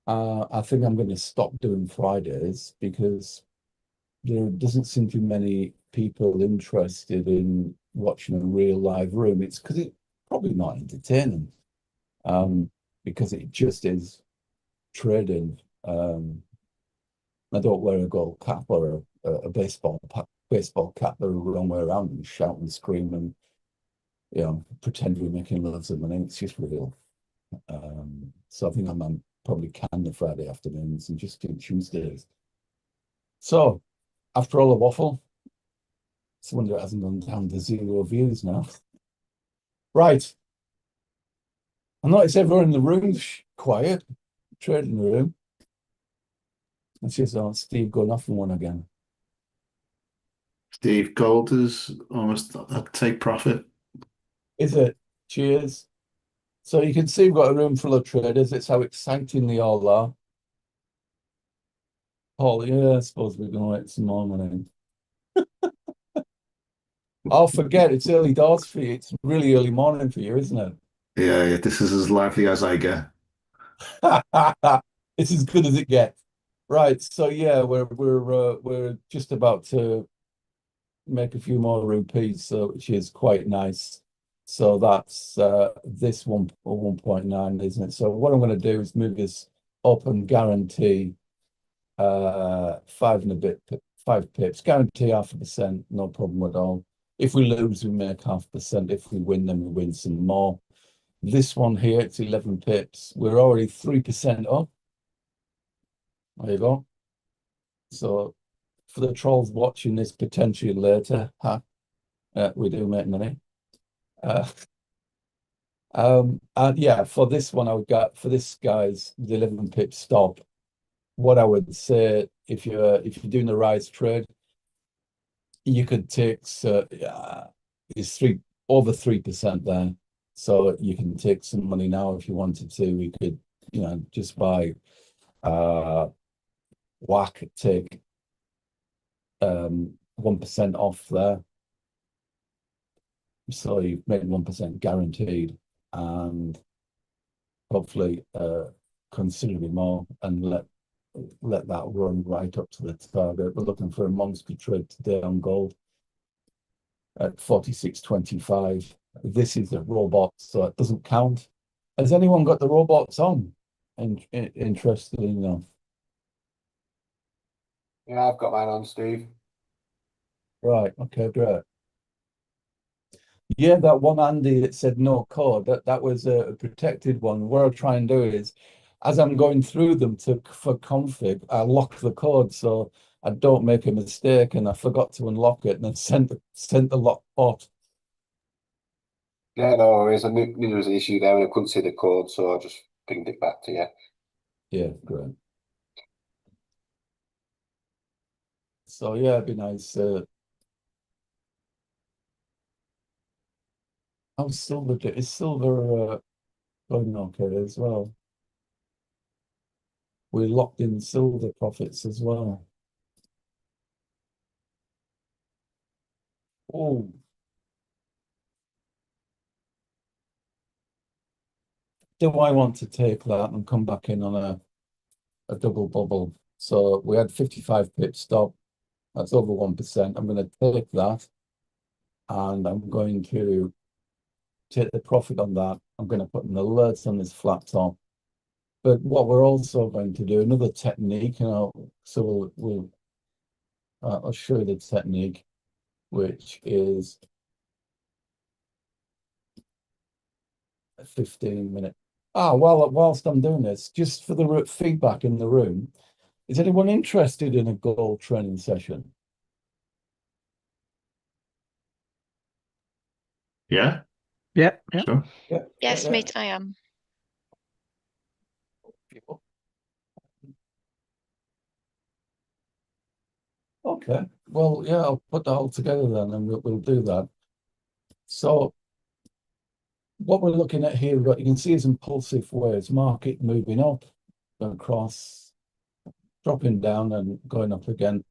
I think I'm going to stop doing Fridays because there doesn't seem to be many people interested in watching a real live room. It's because it's probably not entertaining, because it just is trading. I don't wear a gold cap or a baseball cap the wrong way around and shout and scream and pretend we're making loads of money. It's just real. So I think I'm probably can the Friday afternoons and just do Tuesdays. So after all the waffle, it's a wonder it hasn't gone down to 0 views now. Right. I notice everyone in the room's quiet, trading room. It's just Steve going off on one again. Steve, gold is almost a take profit. Is it? Cheers. So you can see we've got a room full of traders. It's how exciting they all are. Paul, yeah, I suppose we're going to make some more money. Oh, forget it's early doors for you. It's really early morning for you, isn't it? Yeah, this is as lively as I get. It's as good as it gets. Right. So yeah, we're just about to make a few more rupees, so which is quite nice. So that's this 1.9, isn't it? So what I'm going to do is move this up and guarantee 5 pips, guarantee 0.5%, no problem at all. If we lose, we make 0.5%. If we win, then we win some more. This one here, it's 11 pips. We're already 3% up. There you go. So for the trolls watching this potentially later, we do make money. And yeah, for this one, I would get for this guy's the 11 pip stop. What I would say, if you're doing the rise trade, you could take it's over 3% there. So you can take some money now if you wanted to. We could, just buy whack, take 1% off there. So you've made 1% guaranteed, and hopefully considerably more, and let that run right up to the target. We're looking for a monster trade today on gold at 46.25. This is a robot, so it doesn't count. Has anyone got the robots on? Interested in them? Yeah, I've got mine on, Steve. Right. Okay. Great. Yeah, that one Andy that said no code, that was a protected one. What I'll try and do is, as I'm going through them for config, I lock the code so I don't make a mistake, and I forgot to unlock it and then sent the lock bot. Yeah, no worries. I knew there was an issue there and I couldn't see the code, so I just pinged it back to you. Yeah, great. So yeah, it'd be nice. Is silver going okay as well? We locked in silver profits as well. Oh, do I want to take that and come back in on a double bubble? So we had 55 pip stop. That's over 1%. I'm going to take that. and I'm going to take the profit on that. I'm going to put an alert on this flat top. But what we're also going to do, another technique, and I'll show you the technique, which is a 15-minute. Whilst I'm doing this, just for the feedback in the room, is anyone interested in a gold training session? Yeah, Yeah, yeah. sure. Yeah. Yes, yeah. mate, I am. Okay. Well, yeah, I'll put that all together then, and we'll do that. So what we're looking at here, what you can see is impulsive waves, market moving up, across, dropping down and going up again.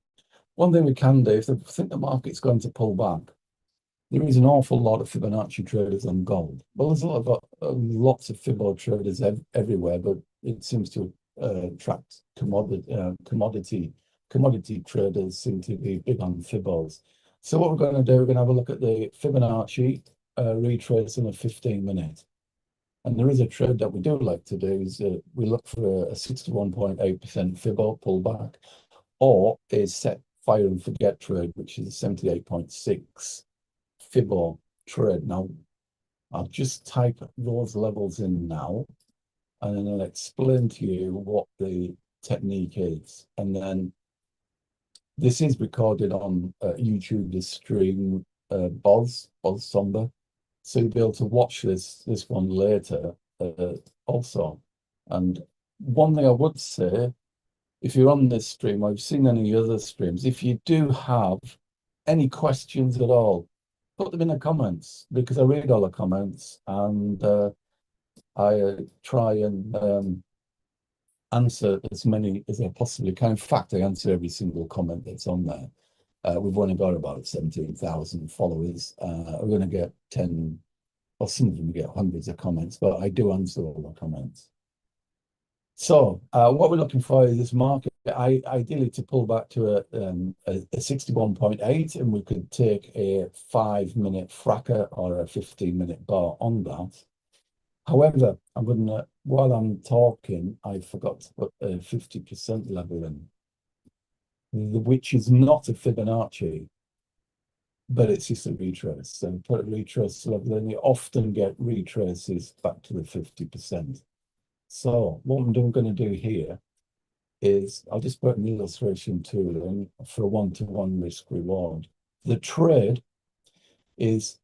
One thing we can do, if they think the market's going to pull back, there is an awful lot of Fibonacci traders on gold. Well, there's lots of Fibo traders everywhere, but it seems to attract commodity traders seem to be big on Fibos. So what we're going to do, we're going to have a look at the Fibonacci retrace in a 15-minute. And there is a trade that we do like to do is we look for a 61.8% Fibo pullback, or a set fire and forget trade, which is a 78.6 Fibo trade. Now, I'll just type those levels in now, and then I'll explain to you what the technique is. And then this is recorded on YouTube, this stream, Boz Somber. So you'll be able to watch this one later also. And one thing I would say, if you're on this stream, I've seen any other streams, if you do have any questions at all, put them in the comments, because I read all the comments, and I try and answer as many as I possibly can. In fact, I answer every single comment that's on there. We've only got about 17,000 followers. We're going to get 10, or some of them get hundreds of comments, but I do answer all the comments. So what we're looking for is this market, ideally to pull back to a 61.8, and we could take a 5-minute fracker or a 15-minute bar on that. However, while I'm talking, I forgot to put a 50% level in, which is not a Fibonacci, but it's just a retrace. So put a retrace level in, you often get retraces back to the 50%. So what I'm going to do here is I'll just put an illustration tool in for a one-to-one risk reward. The trade is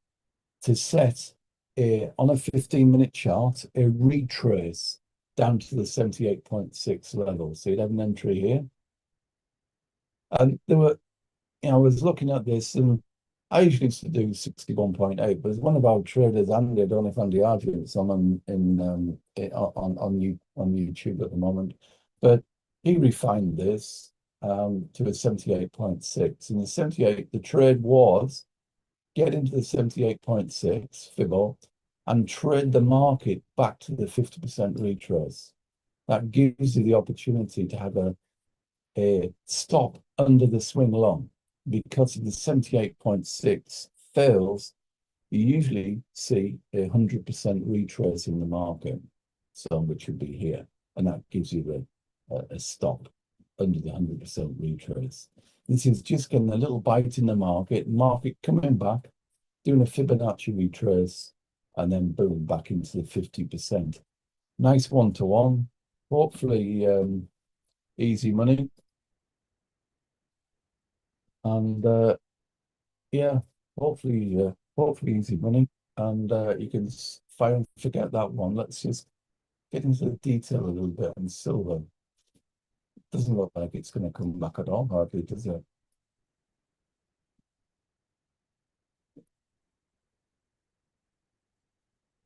to set on a 15-minute chart, a retrace down to the 78.6 level. So you'd have an entry here. And there were, I was looking at this, and I usually used to do 61.8, but there's one of our traders, Andy, I don't know if Andy Argent's on YouTube at the moment, but he refined this to a 78.6. And the 78, the trade was get into the 78.6 Fibo and trade the market back to the 50% retrace. That gives you the opportunity to have a stop under the swing long. Because if the 78.6 fails, you usually see 100% retrace in the market, so which would be here, and that gives you a stop under the 100% retrace. This is just getting a little bite in the market coming back, doing a Fibonacci retrace, and then boom, back into the 50%. Nice one-to-one, hopefully easy money. And yeah, hopefully easy money, and you can fire and forget that one. Let's just get into the detail a little bit on silver. Doesn't look like it's going to come back at all, hardly, does it?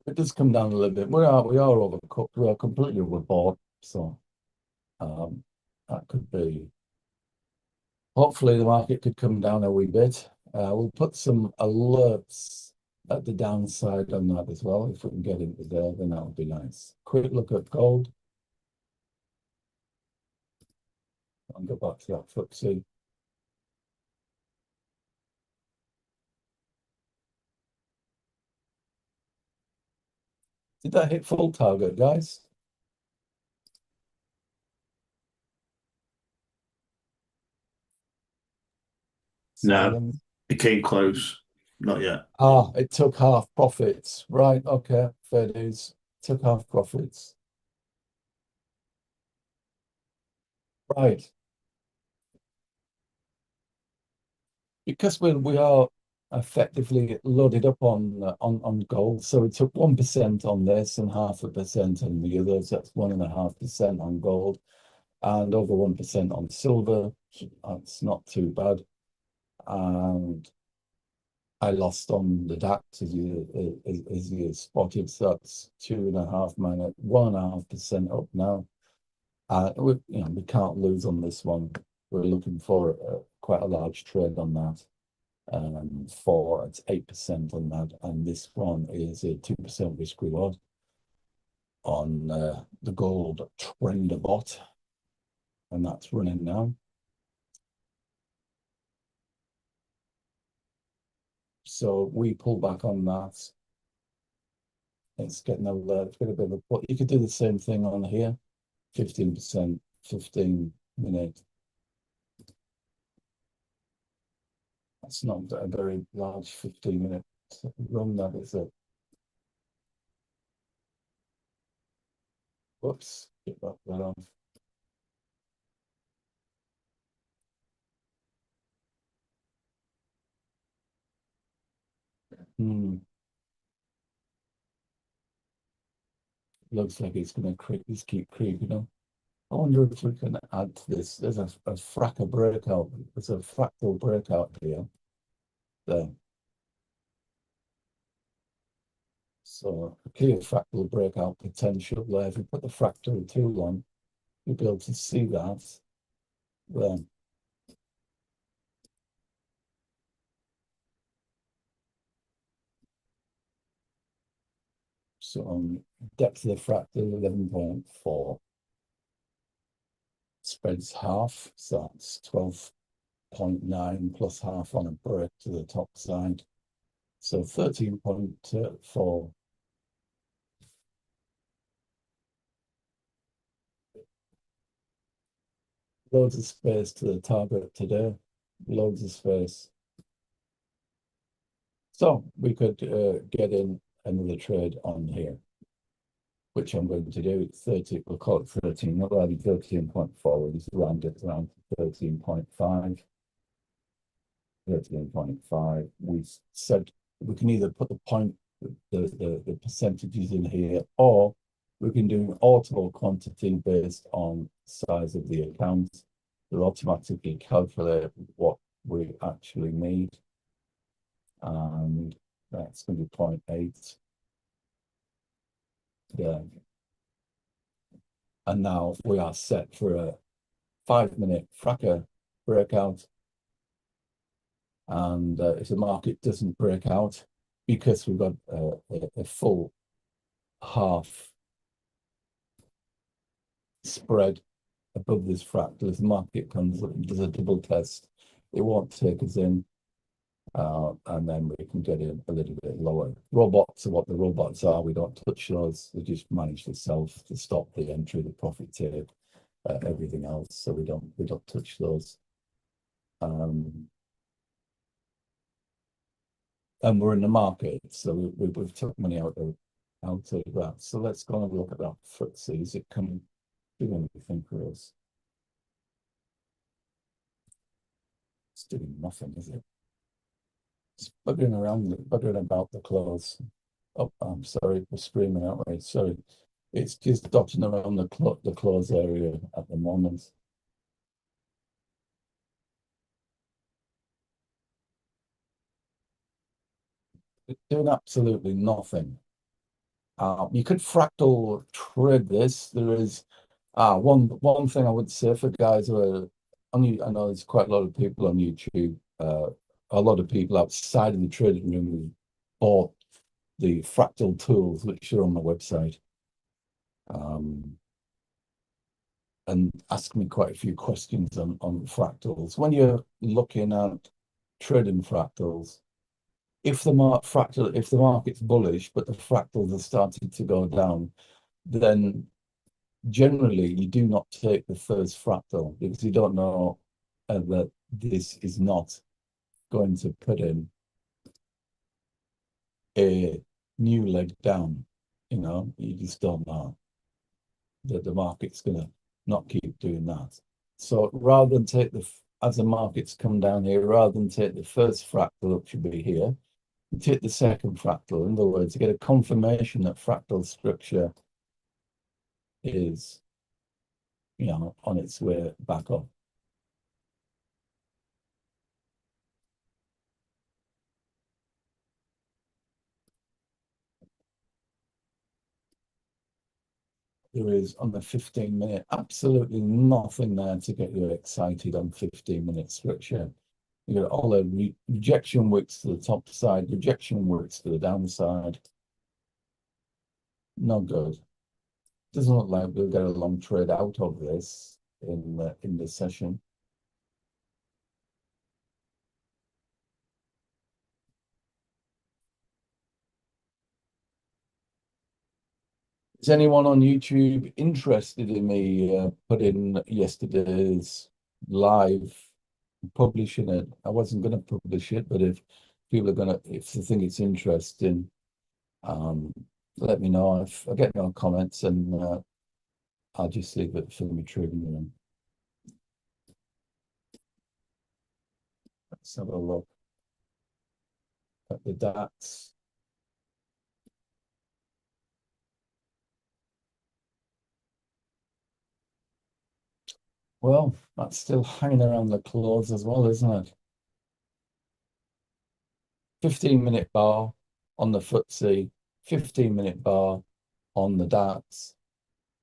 It does come down a little bit. We are overcooked. We are completely overbought, so that could be. Hopefully, the market could come down a wee bit. We'll put some alerts at the downside on that as well. If we can get into there, then that would be nice. Quick look at gold. I'll go back to that FTSE. Did that hit full target, guys? No. Silence. It came close. Not yet. Ah, it took half profits. Right, okay, fair dues. Took half profits. Right. Because we are effectively loaded up on gold, so it took 1% on this and 0.5% on the others. That's 1.5% on gold, and over 1% on silver. That's not too bad. And I lost on the DAX as you spotted. So that's 2.5 minus 1.5% up now. We can't lose on this one. We're looking for quite a large trade on that. It's 8% on that, and this one is a 2% risk reward on the gold trend bot, and that's running now. So we pull back on that. It's getting over there. It's got a bit of a put. You could do the same thing on here. 15%, 15-minute. That's not a very large 15-minute run, that is it. Whoops, get that on. Looks like it's going to keep creeping up. I wonder if we can add to this. There's a fractal breakout. There's a fractal breakout here. There. So a clear fractal breakout potential there. If you put the fractal tool on, you'll be able to see that there. So on depth of the fractal, 11.4. Spreads half, so that's 12.9 plus half on a break to the top side. So 13.4. Loads of space to the target today. Loads of space. So we could get in another trade on here, which I'm going to do. 30, we'll call it 13, not rather 13.4. We'll just round it around 13.5. 13.5. We said we can either put the percentages in here, or we can do an auto quantity based on size of the account. It'll automatically calculate what we actually need. And that's going to be 0.8. Yeah. And now we are set for a 5-minute fracker breakout. And if the market doesn't break out, because we've got a full half spread above this fractal, if the market comes up and does a double test, it won't take us in. And then we can get in a little bit lower. Robots are what the robots are. We don't touch those. They just manage the self to stop the entry, the profit take, everything else. So we don't touch those. And we're in the market, so we've took money out of that. So let's go and look at that FTSE. Is it coming? Do anything for us? It's doing nothing, is it? It's buggering around, buggering about the close. Oh, I'm sorry, we're screaming, aren't we? Sorry, it's just dotting around the close area at the moment. It's doing absolutely nothing. You could fractal trade this. There is one thing I would say for guys who are on you. I know there's quite a lot of people on YouTube. A lot of people outside of the trading room who bought the fractal tools, which are on the website, and asked me quite a few questions on fractals. When you're looking at trading fractals, if the market's bullish, but the fractals are starting to go down, then generally you do not take the first fractal because you don't know that this is not going to put in a new leg down. You know, you just don't know that the market's going to not keep doing that. So rather than take as the markets come down here, rather than take the first fractal, which should be here, you take the second fractal. In other words, you get a confirmation that fractal structure is, you know, on its way back up. There is on the 15-minute, absolutely nothing there to get you excited on 15-minute structure. You got all the rejection wicks to the top side, rejection wicks to the downside. Not good. Doesn't look like we'll get a long trade out of this in this session. Is anyone on YouTube interested in me putting yesterday's live, publishing it? I wasn't going to publish it, but if people are going to, if they think it's interesting, let me know. If I get no comments, and I'll just leave it for me trading room. Let's have a look at the DAX. Well, that's still hanging around the close as well, isn't it? 15-minute bar on the FTSE, 15-minute bar on the DAX.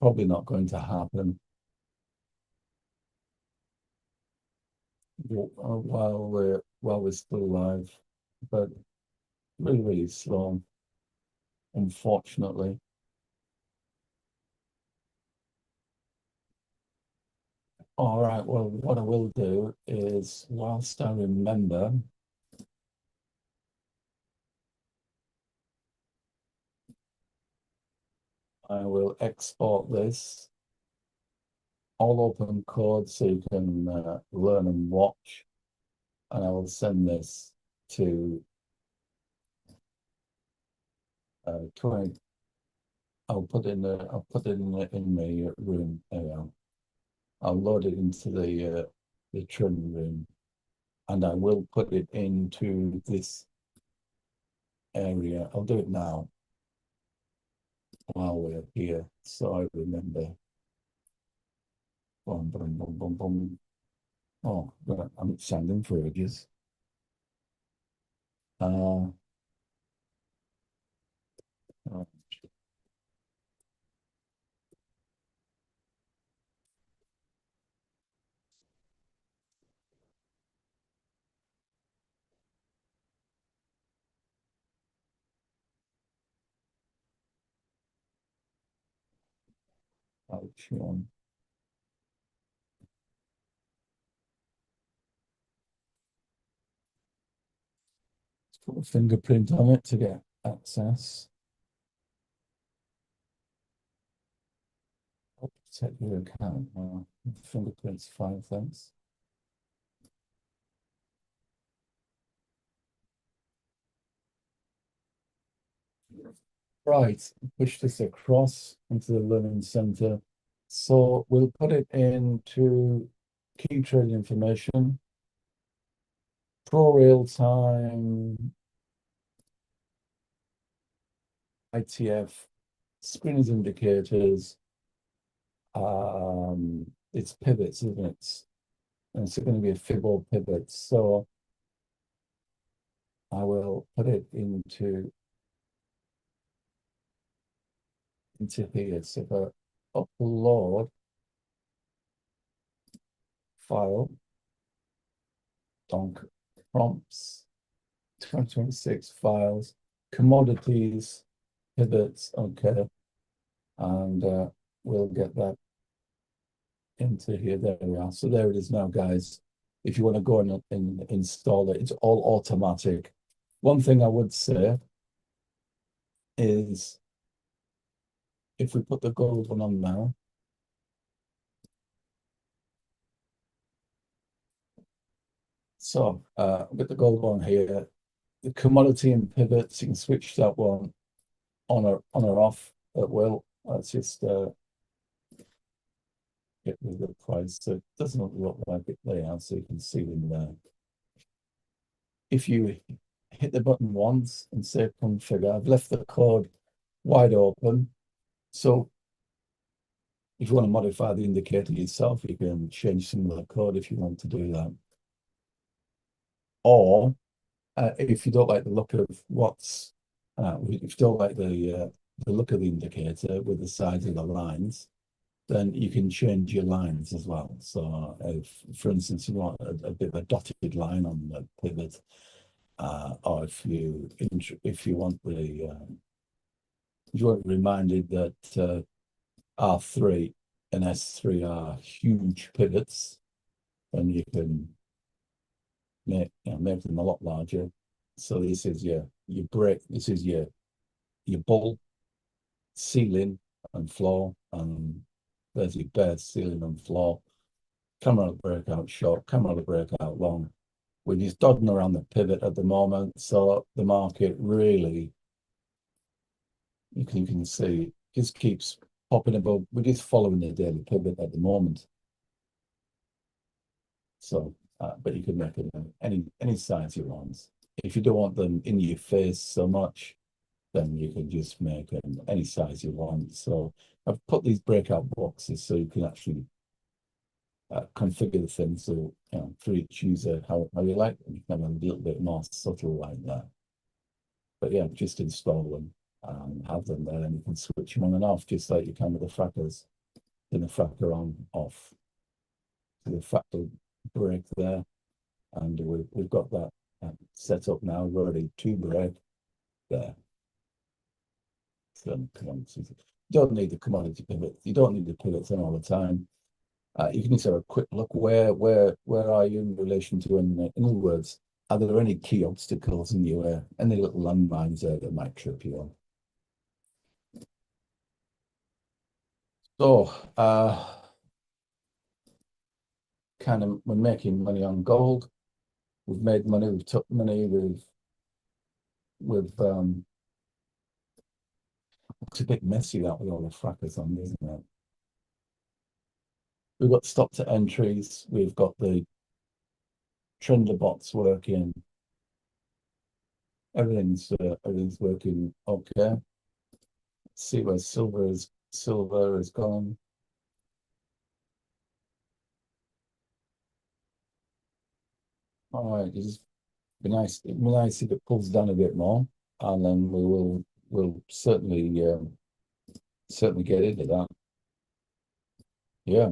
Probably not going to happen. While we're still live, but really, really slow, unfortunately. All right, well, what I will do is, whilst I remember, I will export this all open code so you can learn and watch, and I will send this to 20. I'll put in the in my room. I'll load it into the trading room, and I will put it into this area. I'll do it now while we're here, so I remember. Boom, boom, boom, boom, boom. Oh, I'm sounding for ages. Ouch, on. Put a fingerprint on it to get access. I'll protect your account. Fingerprints, fine, thanks. Right, push this across into the learning center. So we'll put it into key trading information, pro real time, ITF, spinners indicators, it's pivots, isn't it? And it's going to be a fib or pivot. So I will put it into here. So if I upload file, donk prompts, 2026 files, commodities, pivots, okay. And we'll get that into here. There we are. So there it is now, guys. If you want to go and install it, it's all automatic. One thing I would say is if we put the gold one on now, so with the gold one here, the commodity and pivots, you can switch that one on or off at will. Let's just get rid of the price. So it doesn't look like it there, so you can see them there. If you hit the button once and say configure, I've left the code wide open. So if you want to modify the indicator yourself, you can change some of the code if you want to do that. Or if you don't like the look of what's, if you don't like the look of the indicator with the size of the lines, then you can change your lines as well. So if, for instance, you want a bit of a dotted line on the pivot, or if you want you want reminded that R3 and S3 are huge pivots, then you can make them a lot larger. So this is your break. This is your bull, ceiling and floor, and there's your bear, ceiling and floor. Camera breakout short, camera breakout long. We're just dodging around the pivot at the moment, so the market really, you can see, just keeps popping above. We're just following the daily pivot at the moment. So, but you can make it any size you want. If you don't want them in your face so much, then you can just make them any size you want. So I've put these breakout boxes so you can actually configure the thing, so for each user how you like them. You can have a little bit more subtle like that. But yeah, just install them and have them there, and you can switch them on and off just like you can with the frackers. Then the fracker on off. So the fractal break there, and we've got that set up now, ready to break there. So you don't need the commodity pivot. You don't need the pivots in all the time. You can just have a quick look where are you in relation to, in other words, are there any key obstacles in your way, any little landmines there that might trip you on? So kind of, we're making money on gold. We've made money, we've took money, it's a bit messy that with all the frackers on, isn't it? We've got stop to entries, we've got the trender bots working. Everything's working okay. Let's see where silver is gone. All right, it'd be nice if it pulls down a bit more, and then we'll certainly get into that. Yeah.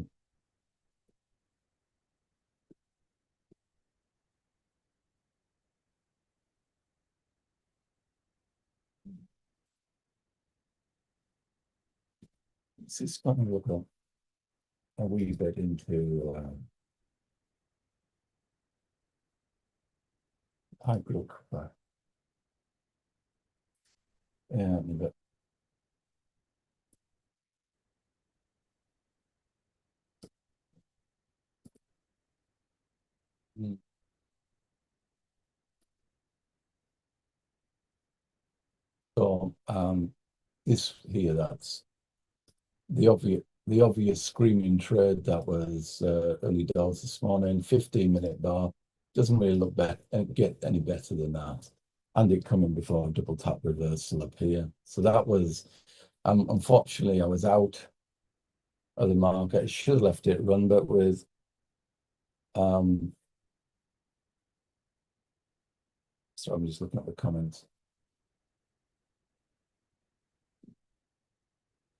This is going to look a wee bit into HARKO. And so this here, that's the obvious screaming trade that was early doors this morning. 15-minute bar, doesn't really look better, get any better than that, and it coming before a double tap reversal up here. So that was unfortunately I was out of the market. I should have left it run, but with so I'm just looking at the comments.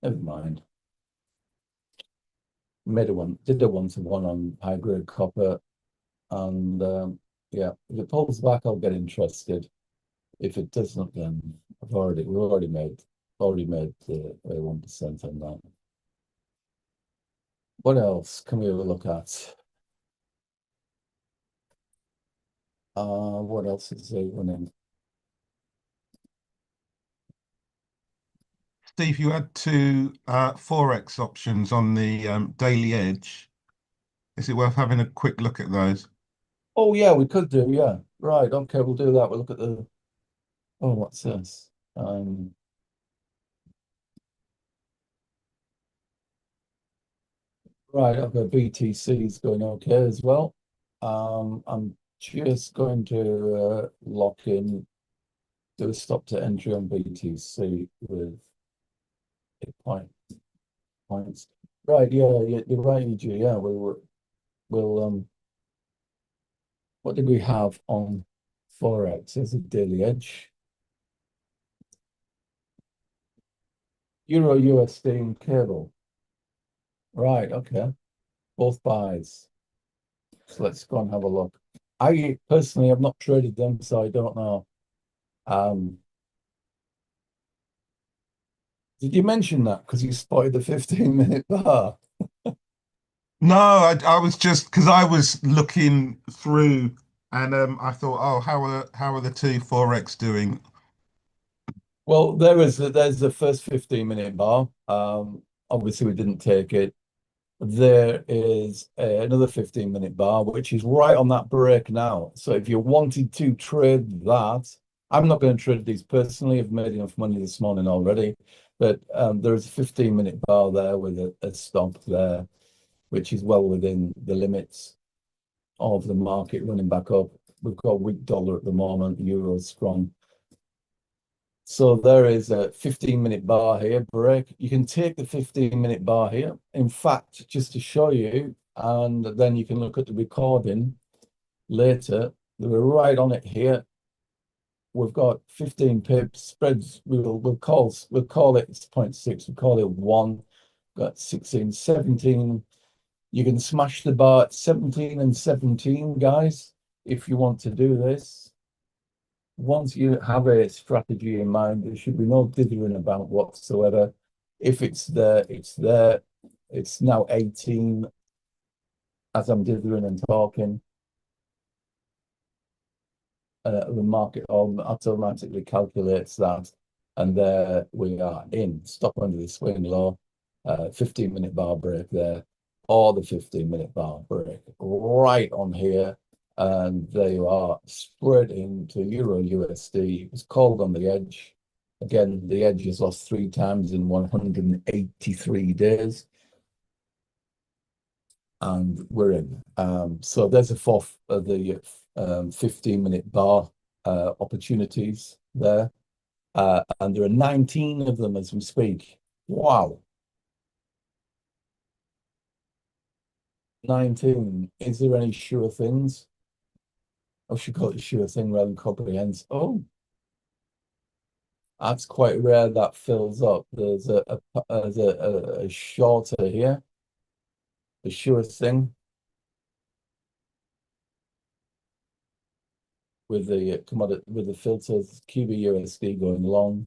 Never mind. Did a 1-to-1 on high grade copper, and yeah, if it pulls back, I'll get interested. If it doesn't, then we've already made the 1% on that. What else can we have a look at? What else is there running? Steve, you had two Forex options on the daily edge. Is it worth having a quick look at those? Oh yeah, we could do, yeah. Right, okay, we'll do that. We'll look at the what's this? Right, okay, BTC is going okay as well. I'm just going to lock in, do a stop to entry on BTC with 8 points. Right, yeah, you're right, EG. Yeah, we'll what did we have on Forex as a daily edge? Euro USD and cable. Right, okay. Both buys. So let's go and have a look. I personally have not traded them, so I don't know. Did you mention that because you spotted the 15-minute bar? No, I was just because I was looking through and I thought, oh, how are the two Forex doing? Well, there's the first 15-minute bar. Obviously we didn't take it. There is another 15-minute bar, which is right on that break now. So if you wanted to trade that, I'm not going to trade these personally. I've made enough money this morning already. But there's a 15-minute bar there with a stop there, which is well within the limits of the market running back up. We've got a weak dollar at the moment, euro's strong. So there is a 15-minute bar here, break. You can take the 15-minute bar here. In fact, just to show you, and then you can look at the recording later. They were right on it here. We've got 15 pips spreads. We'll call it 0.6. We'll call it 1. Got 16, 17. You can smash the bar at 17 and 17, guys, if you want to do this. Once you have a strategy in mind, there should be no dithering about whatsoever. If it's there, it's there. It's now 18 as I'm dithering and talking. The market automatically calculates that, and there we are in. Stop under the swing low, 15-minute bar break there, or the 15-minute bar break right on here. And there you are, spread into Euro USD. It was called on the edge. Again, the edge has lost 3 times in 183 days. And we're in. So there's the 15-minute bar opportunities there. And there are 19 of them as we speak. Wow. 19. Is there any sure things? I should call it sure thing rather than comprehensive. Oh, that's quite rare that fills up. There's a shorter here. The sure thing. With the commodity, with the filters, QBUSD going long.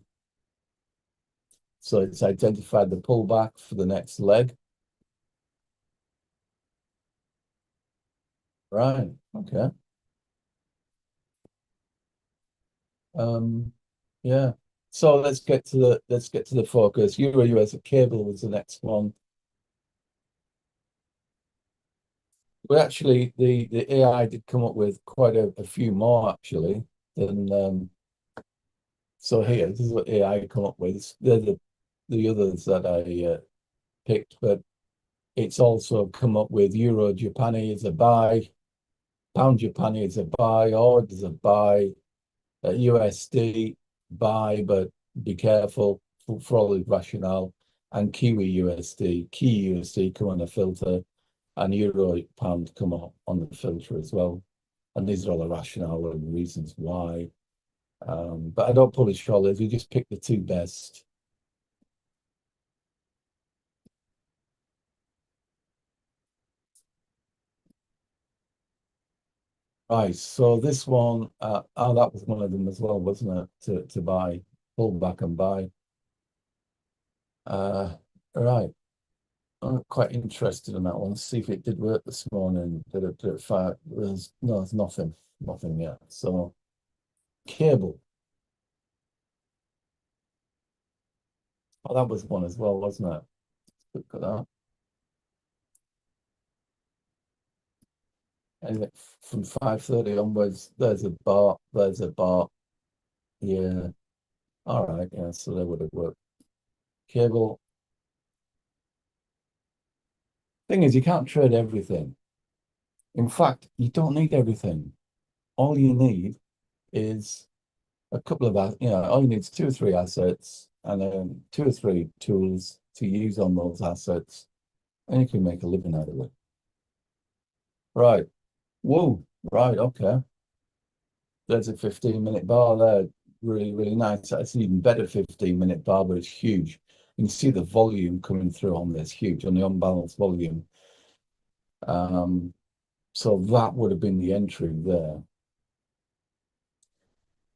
So it's identified the pullback for the next leg. Right, okay. Yeah. So let's get to the focus. Euro US cable was the next one. We actually the AI did come up with quite a few more actually than so here, this is what AI come up with. They're the others that I picked, but it's also come up with Euro Japanese a buy, Pound Japanese a buy, ORD is a buy, USD buy, but be careful for all the rationale, and Kiwi USD, Key USD come on a filter, and Euro Pound come up on the filter as well. And these are all the rationale and reasons why. But I don't publish colours, we just pick the 2 best. Right, so this one, that was one of them as well, wasn't it? To buy, pull back and buy. Right. I'm quite interested in that one. See if it did work this morning. Did it fire? There's nothing yet. So cable. Oh, that was one as well, wasn't it? Look at that. And from 5:30 onwards, there's a bar, there's a bar. Yeah. All right, yeah, so that would have worked. Cable. Thing is, you can't trade everything. In fact, you don't need everything. All you need is a couple of, all you need is 2 or 3 assets and then 2 or 3 tools to use on those assets, and you can make a living out of it. Right. Whoa. Right. Okay. There's a 15-minute bar there. Really, really nice. That's an even better 15-minute bar, but it's huge. You can see the volume coming through on this, huge, on the unbalanced volume. So that would have been the entry there.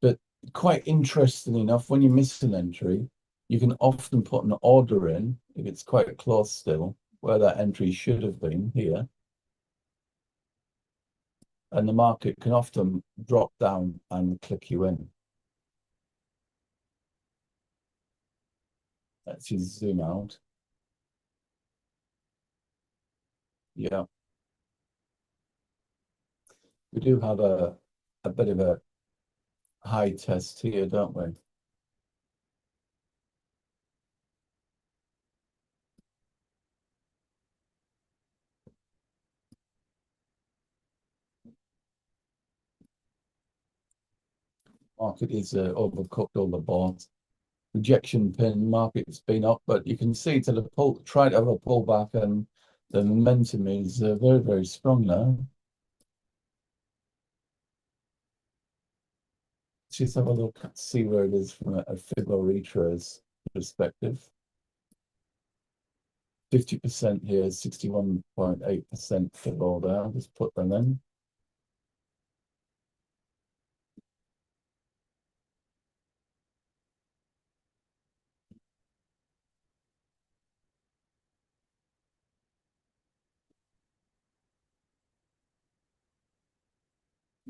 But quite interesting enough, when you miss an entry, you can often put an order in, if it's quite close still, where that entry should have been here. And the market can often drop down and click you in. Let's just zoom out. Yeah. We do have a bit of a high test here, don't we? Market is overcooked all the boards. Rejection pin, market's been up, but you can see to the pull, try to have a pullback, and the momentum is very, very strong now. Let's just have a look, see where it is from a Fibbo retrace perspective. 50% here, 61.8% Fibbo there. I'll just put them in.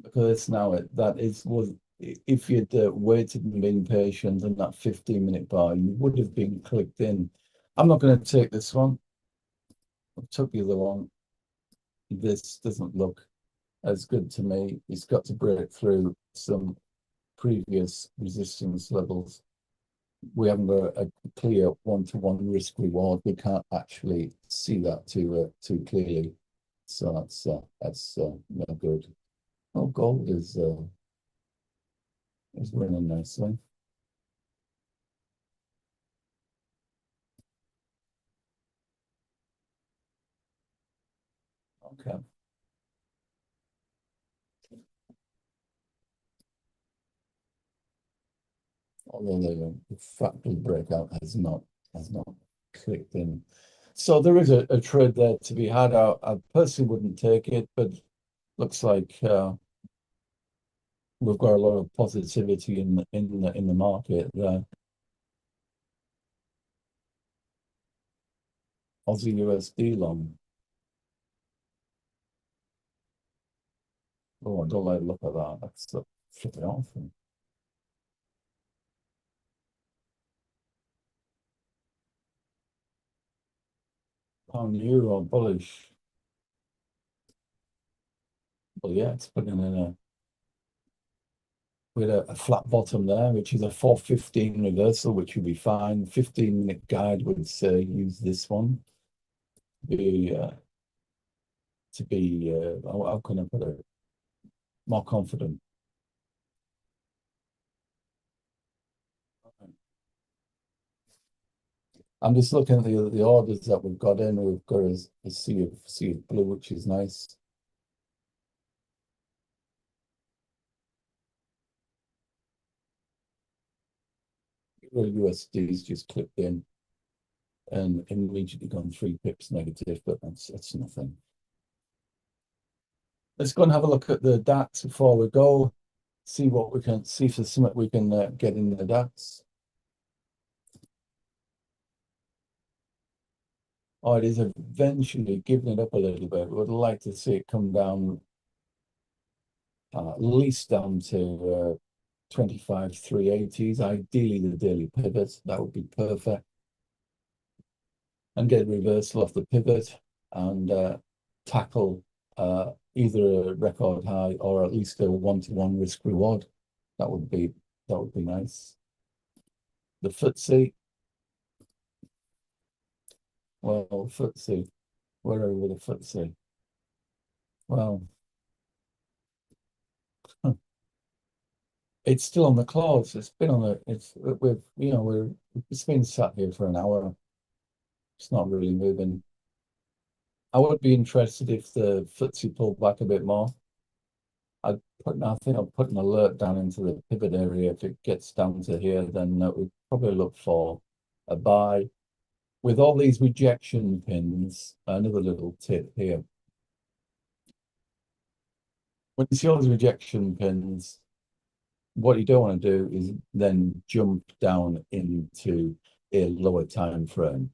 Because now if you'd waited and been patient and that 15-minute bar, you would have been clicked in. I'm not going to take this one. I took the other one. This doesn't look as good to me. It's got to break through some previous resistance levels. We haven't got a clear one-to-one risk reward. We can't actually see that too clearly. So that's no good. Oh, gold is running nicely. Okay. Although the fractal breakout has not clicked in. So there is a trade there to be had. I personally wouldn't take it, but looks like we've got a lot of positivity in the market there. Aussie USD long. Oh, I don't like to look at that. That's flipping off. Pound euro bullish. Well, yeah, it's putting in a with a flat bottom there, which is a 415 reversal, which would be fine. 15-minute guide would say use this one. How can I put it? More confident. I'm just looking at the orders that we've got in. We've got a sea of blue, which is nice. USD's just clicked in and immediately gone 3 pips negative, but that's nothing. Let's go and have a look at the DAX before we go. See what we can see if there's something we can get in the DAX. Oh, it is eventually giving it up a little bit. We would like to see it come down at least down to 25 380s. Ideally, the daily pivot, that would be perfect. and get a reversal off the pivot and tackle either a record high or at least a 1-to-1 risk reward. That would be nice. The FTSE. Well, FTSE. Where are we with the FTSE? Well, it's still on the claws. It's been on the. It's been sat here for an hour. It's not really moving. I would be interested if the FTSE pulled back a bit more. I think I'll put an alert down into the pivot area. If it gets down to here, then we'd probably look for a buy. With all these rejection pins, another little tip here. When you see all these rejection pins, what you don't want to do is then jump down into a lower time frame.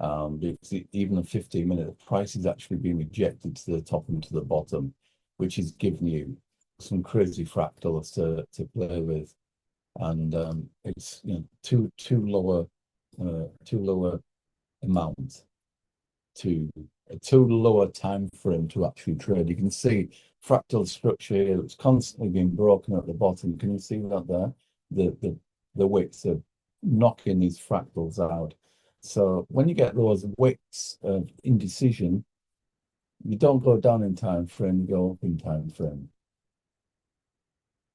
Because even the 15-minute price is actually being rejected to the top and to the bottom, which is giving you some crazy fractals to play with, and it's too lower amount to a too lower time frame to actually trade. You can see fractal structure here. It's constantly being broken at the bottom. Can you see that there? The wicks are knocking these fractals out. So when you get those wicks of indecision, you don't go down in time frame, you go up in time frame.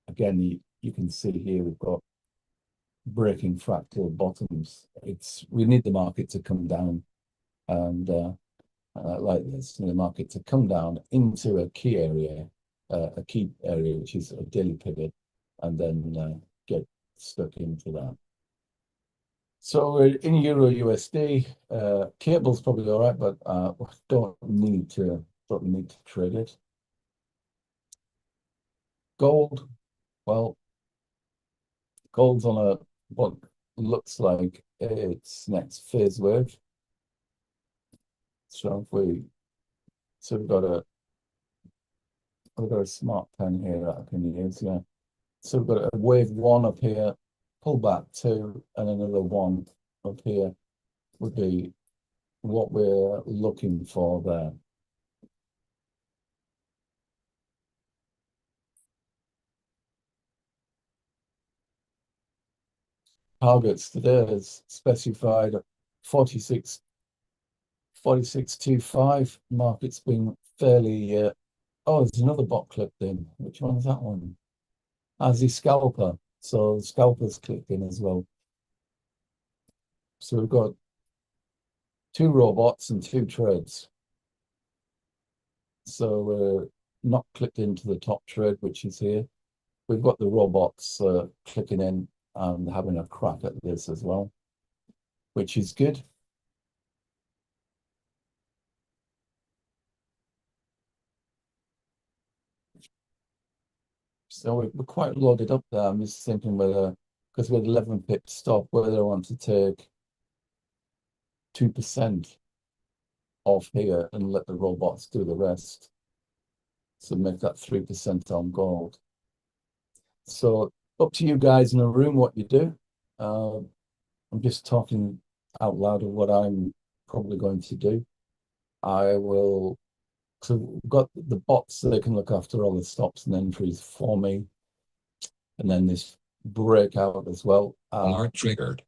Again, you can see here we've got breaking fractal bottoms. We need the market to come down and like this, the market to come down into a key area, which is a daily pivot, and then get stuck into that. So in Euro USD, cable's probably all right, but don't need to trade it. Gold, well, gold's on a what looks like its next phase wave. So we've got a smart pen here that I can use, yeah. So we've got a wave 1 up here, pull back 2, and another 1 up here would be what we're looking for there. Targets today is specified 46.25. Market's been fairly oh, there's another bot clicked in. Which one's that one? As the scalper. So scalpers clicked in as well. So we've got 2 robots and 2 trades. So we're not clicked into the top trade, which is here. We've got the robots clicking in and having a crack at this as well, which is good. So we're quite loaded up there. I'm just thinking whether, because we're 11 pip stop, whether I want to take 2% off here and let the robots do the rest. So make that 3% on gold. So up to you guys in the room what you do. I'm just talking out loud of what I'm probably going to do. So we've got the bots so they can look after all the stops and entries for me. And then this breakout as well. Are triggered.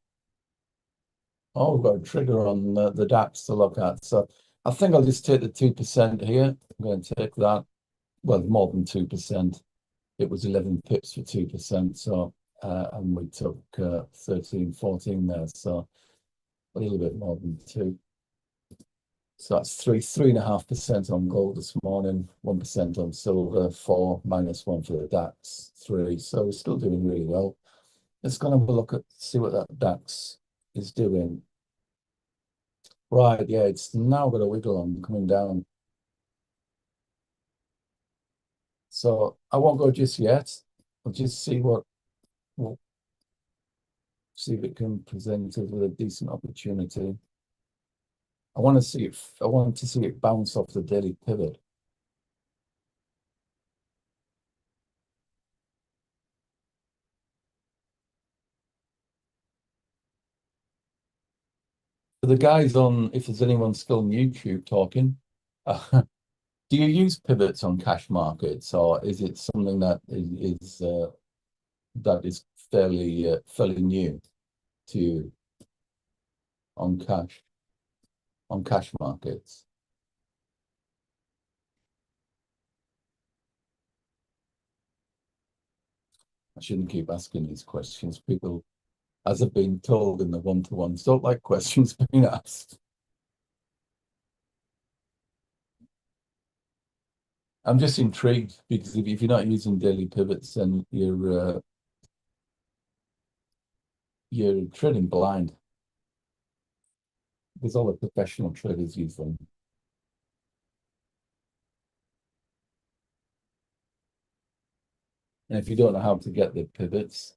Oh, we've got a trigger on the DAX to look at. So I think I'll just take the 2% here. I'm going to take that. Well, more than 2%. It was 11 pips for 2%. So, and we took 13, 14 there. So a little bit more than 2. So that's 3.5% on gold this morning, 1% on silver, 4, -1 for the DAX, 3. So we're still doing really well. Let's go and have a look at, see what that DAX is doing. Right, yeah, it's now got a wiggle on coming down. So I won't go just yet. I'll just see see if it can present us with a decent opportunity. I want to see it bounce off the daily pivot. for the guys on, if there's anyone still on YouTube talking, do you use pivots on cash markets, or is it something that is fairly new to you on cash markets? I shouldn't keep asking these questions. People, as I've been told in the one-to-ones, don't like questions being asked. I'm just intrigued because if you're not using daily pivots, then you're trading blind, because all the professional traders use them. And if you don't know how to get the pivots,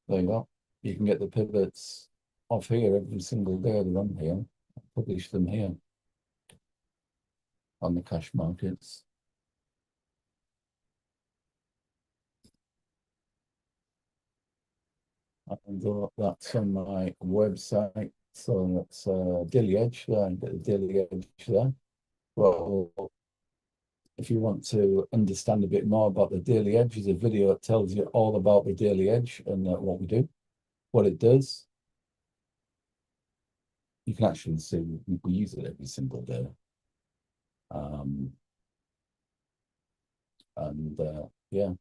there you go. You can get the pivots off here every single day. They're on here. I publish them here on the cash markets. And that's on my website. So that's Daily Edge there. Get the Daily Edge there. Well, if you want to understand a bit more about the Daily Edge, there's a video that tells you all about the Daily Edge and what we do, what it does. You can actually see we use it every single day. Yeah,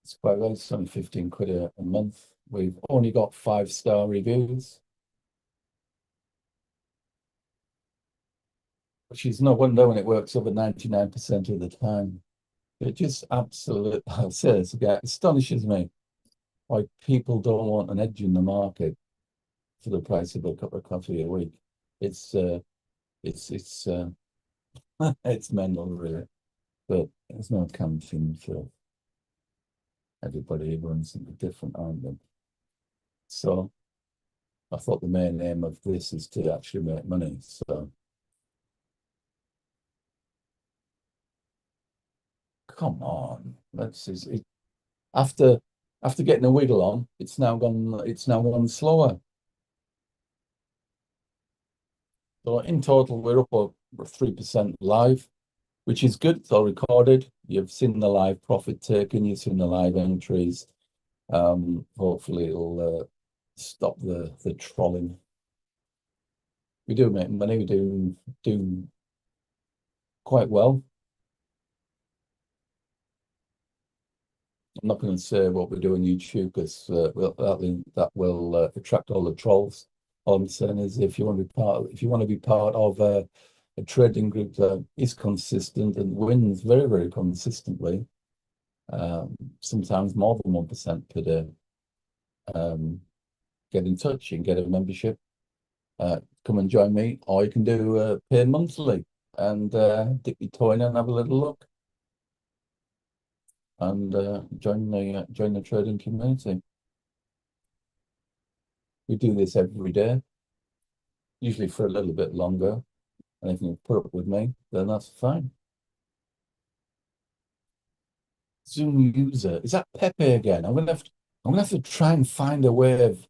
it's quite good. It's only 15 quid a month. We've only got 5-star reviews, which is no wonder when it works over 99% of the time. It just absolutely, I'll say this again, astonishes me why people don't want an edge in the market for the price of a cup of coffee a week. It's it's mental, really. But there's no accounting for everybody. Everyone's different, aren't they? So I thought the main aim of this is to actually make money. So come on, let's see. After getting a wiggle on, it's now gone slower. So in total, we're up over 3% live, which is good. It's all recorded. You've seen the live profit taken. You've seen the live entries. Hopefully, it'll stop the trolling. We do make money. We do quite well. I'm not going to say what we do on YouTube because that will attract all the trolls. All I'm saying is, if you want to be part of a trading group that is consistent and wins very, very consistently, sometimes more than 1% per day, get in touch and get a membership. Come and join me, or you can do pay monthly and dip your toe in and have a little look, and join the trading community. We do this every day, usually for a little bit longer, and if you put up with me, then that's fine. Zoom user, is that Pepe again? I'm gonna have to try and find a way of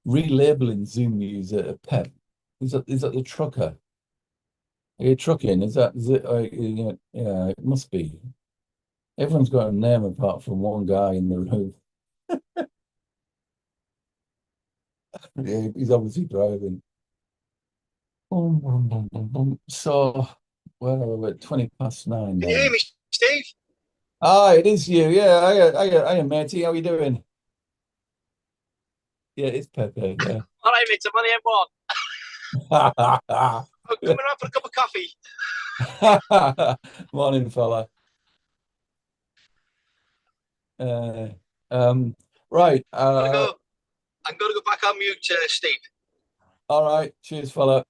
relabeling Zoom user a Pep. Is that the trucker? Are you trucking? Is it? Yeah, it must be. Everyone's got a name apart from one guy in the room. Yeah, he's obviously driving. Boom, boom, boom, boom, boom. So, well, we're at 20 past 9 now. Can you hear me, Steve? Ah, it is you. Yeah, I am, matey. How are you doing? Yeah, it's Pepe. Yeah. All right, mate. I'm on M1. I'm coming around for a cup of coffee. Morning, fella. Right. I'm gonna go back on mute, Steve. All right. Cheers, fella.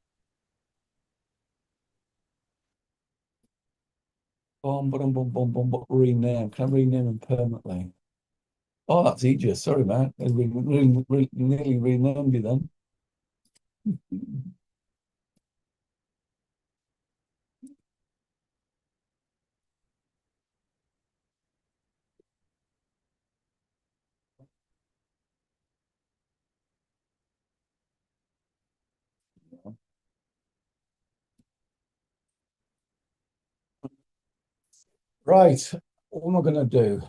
Boom, boom, boom, boom, boom, boom. Rename. Can I rename him permanently? Oh, that's easier. Sorry, man. I nearly renamed you then. Right, what am I gonna do?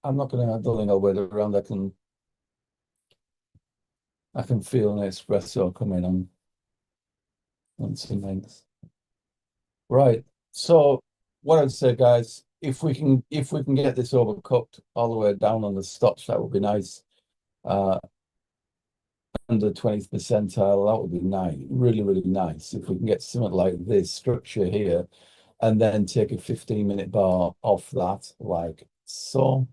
I'm not gonna, I don't think I'll wait around. I can feel an espresso coming on some things. Right. So what I'd say, guys, if we can get this overcooked all the way down on the stops, that would be nice. Under 20th percentile, that would be nice, really, really nice. If we can get something like this structure here, and then take a 15-minute bar off that, like so.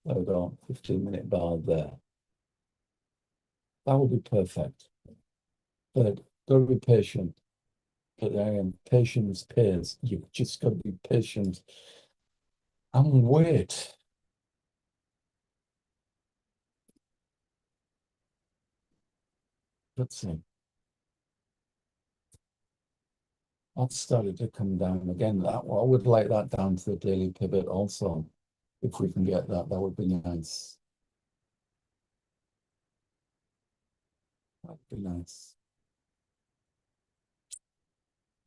There we go, 15-minute bar there. That would be perfect. But gotta be patient. But patience pays. You've just got to be patient and wait. Let's see. That started to come down again. I would like that down to the daily pivot also. If we can get that, that would be nice. That'd be nice.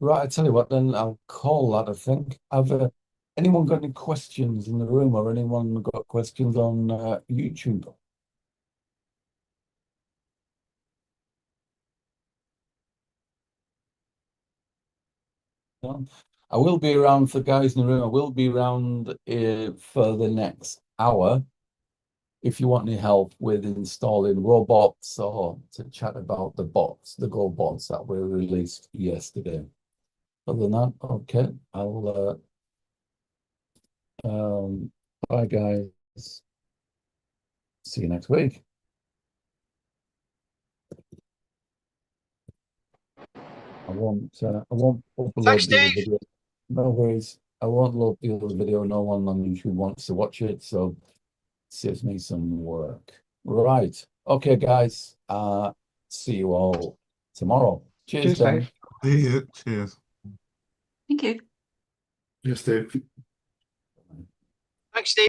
Right, I tell you what, then I'll call that, I think. Have anyone got any questions in the room, or anyone got questions on YouTube? No? I will be around for guys in the room. I will be around for the next hour. If you want any help with installing robots or to chat about the bots, the Go bots that were released yesterday. Other than that, okay, I'll bye guys. See you next week. I won't upload Thanks, the other Steve. video. No worries. I won't load the other video. No one on YouTube wants to watch it, so it saves me some work. Right. Okay, guys. See you all tomorrow. Cheers, Cheers, Dan. Dave. See you. Cheers. Thank you. Just do. Thanks, Steve.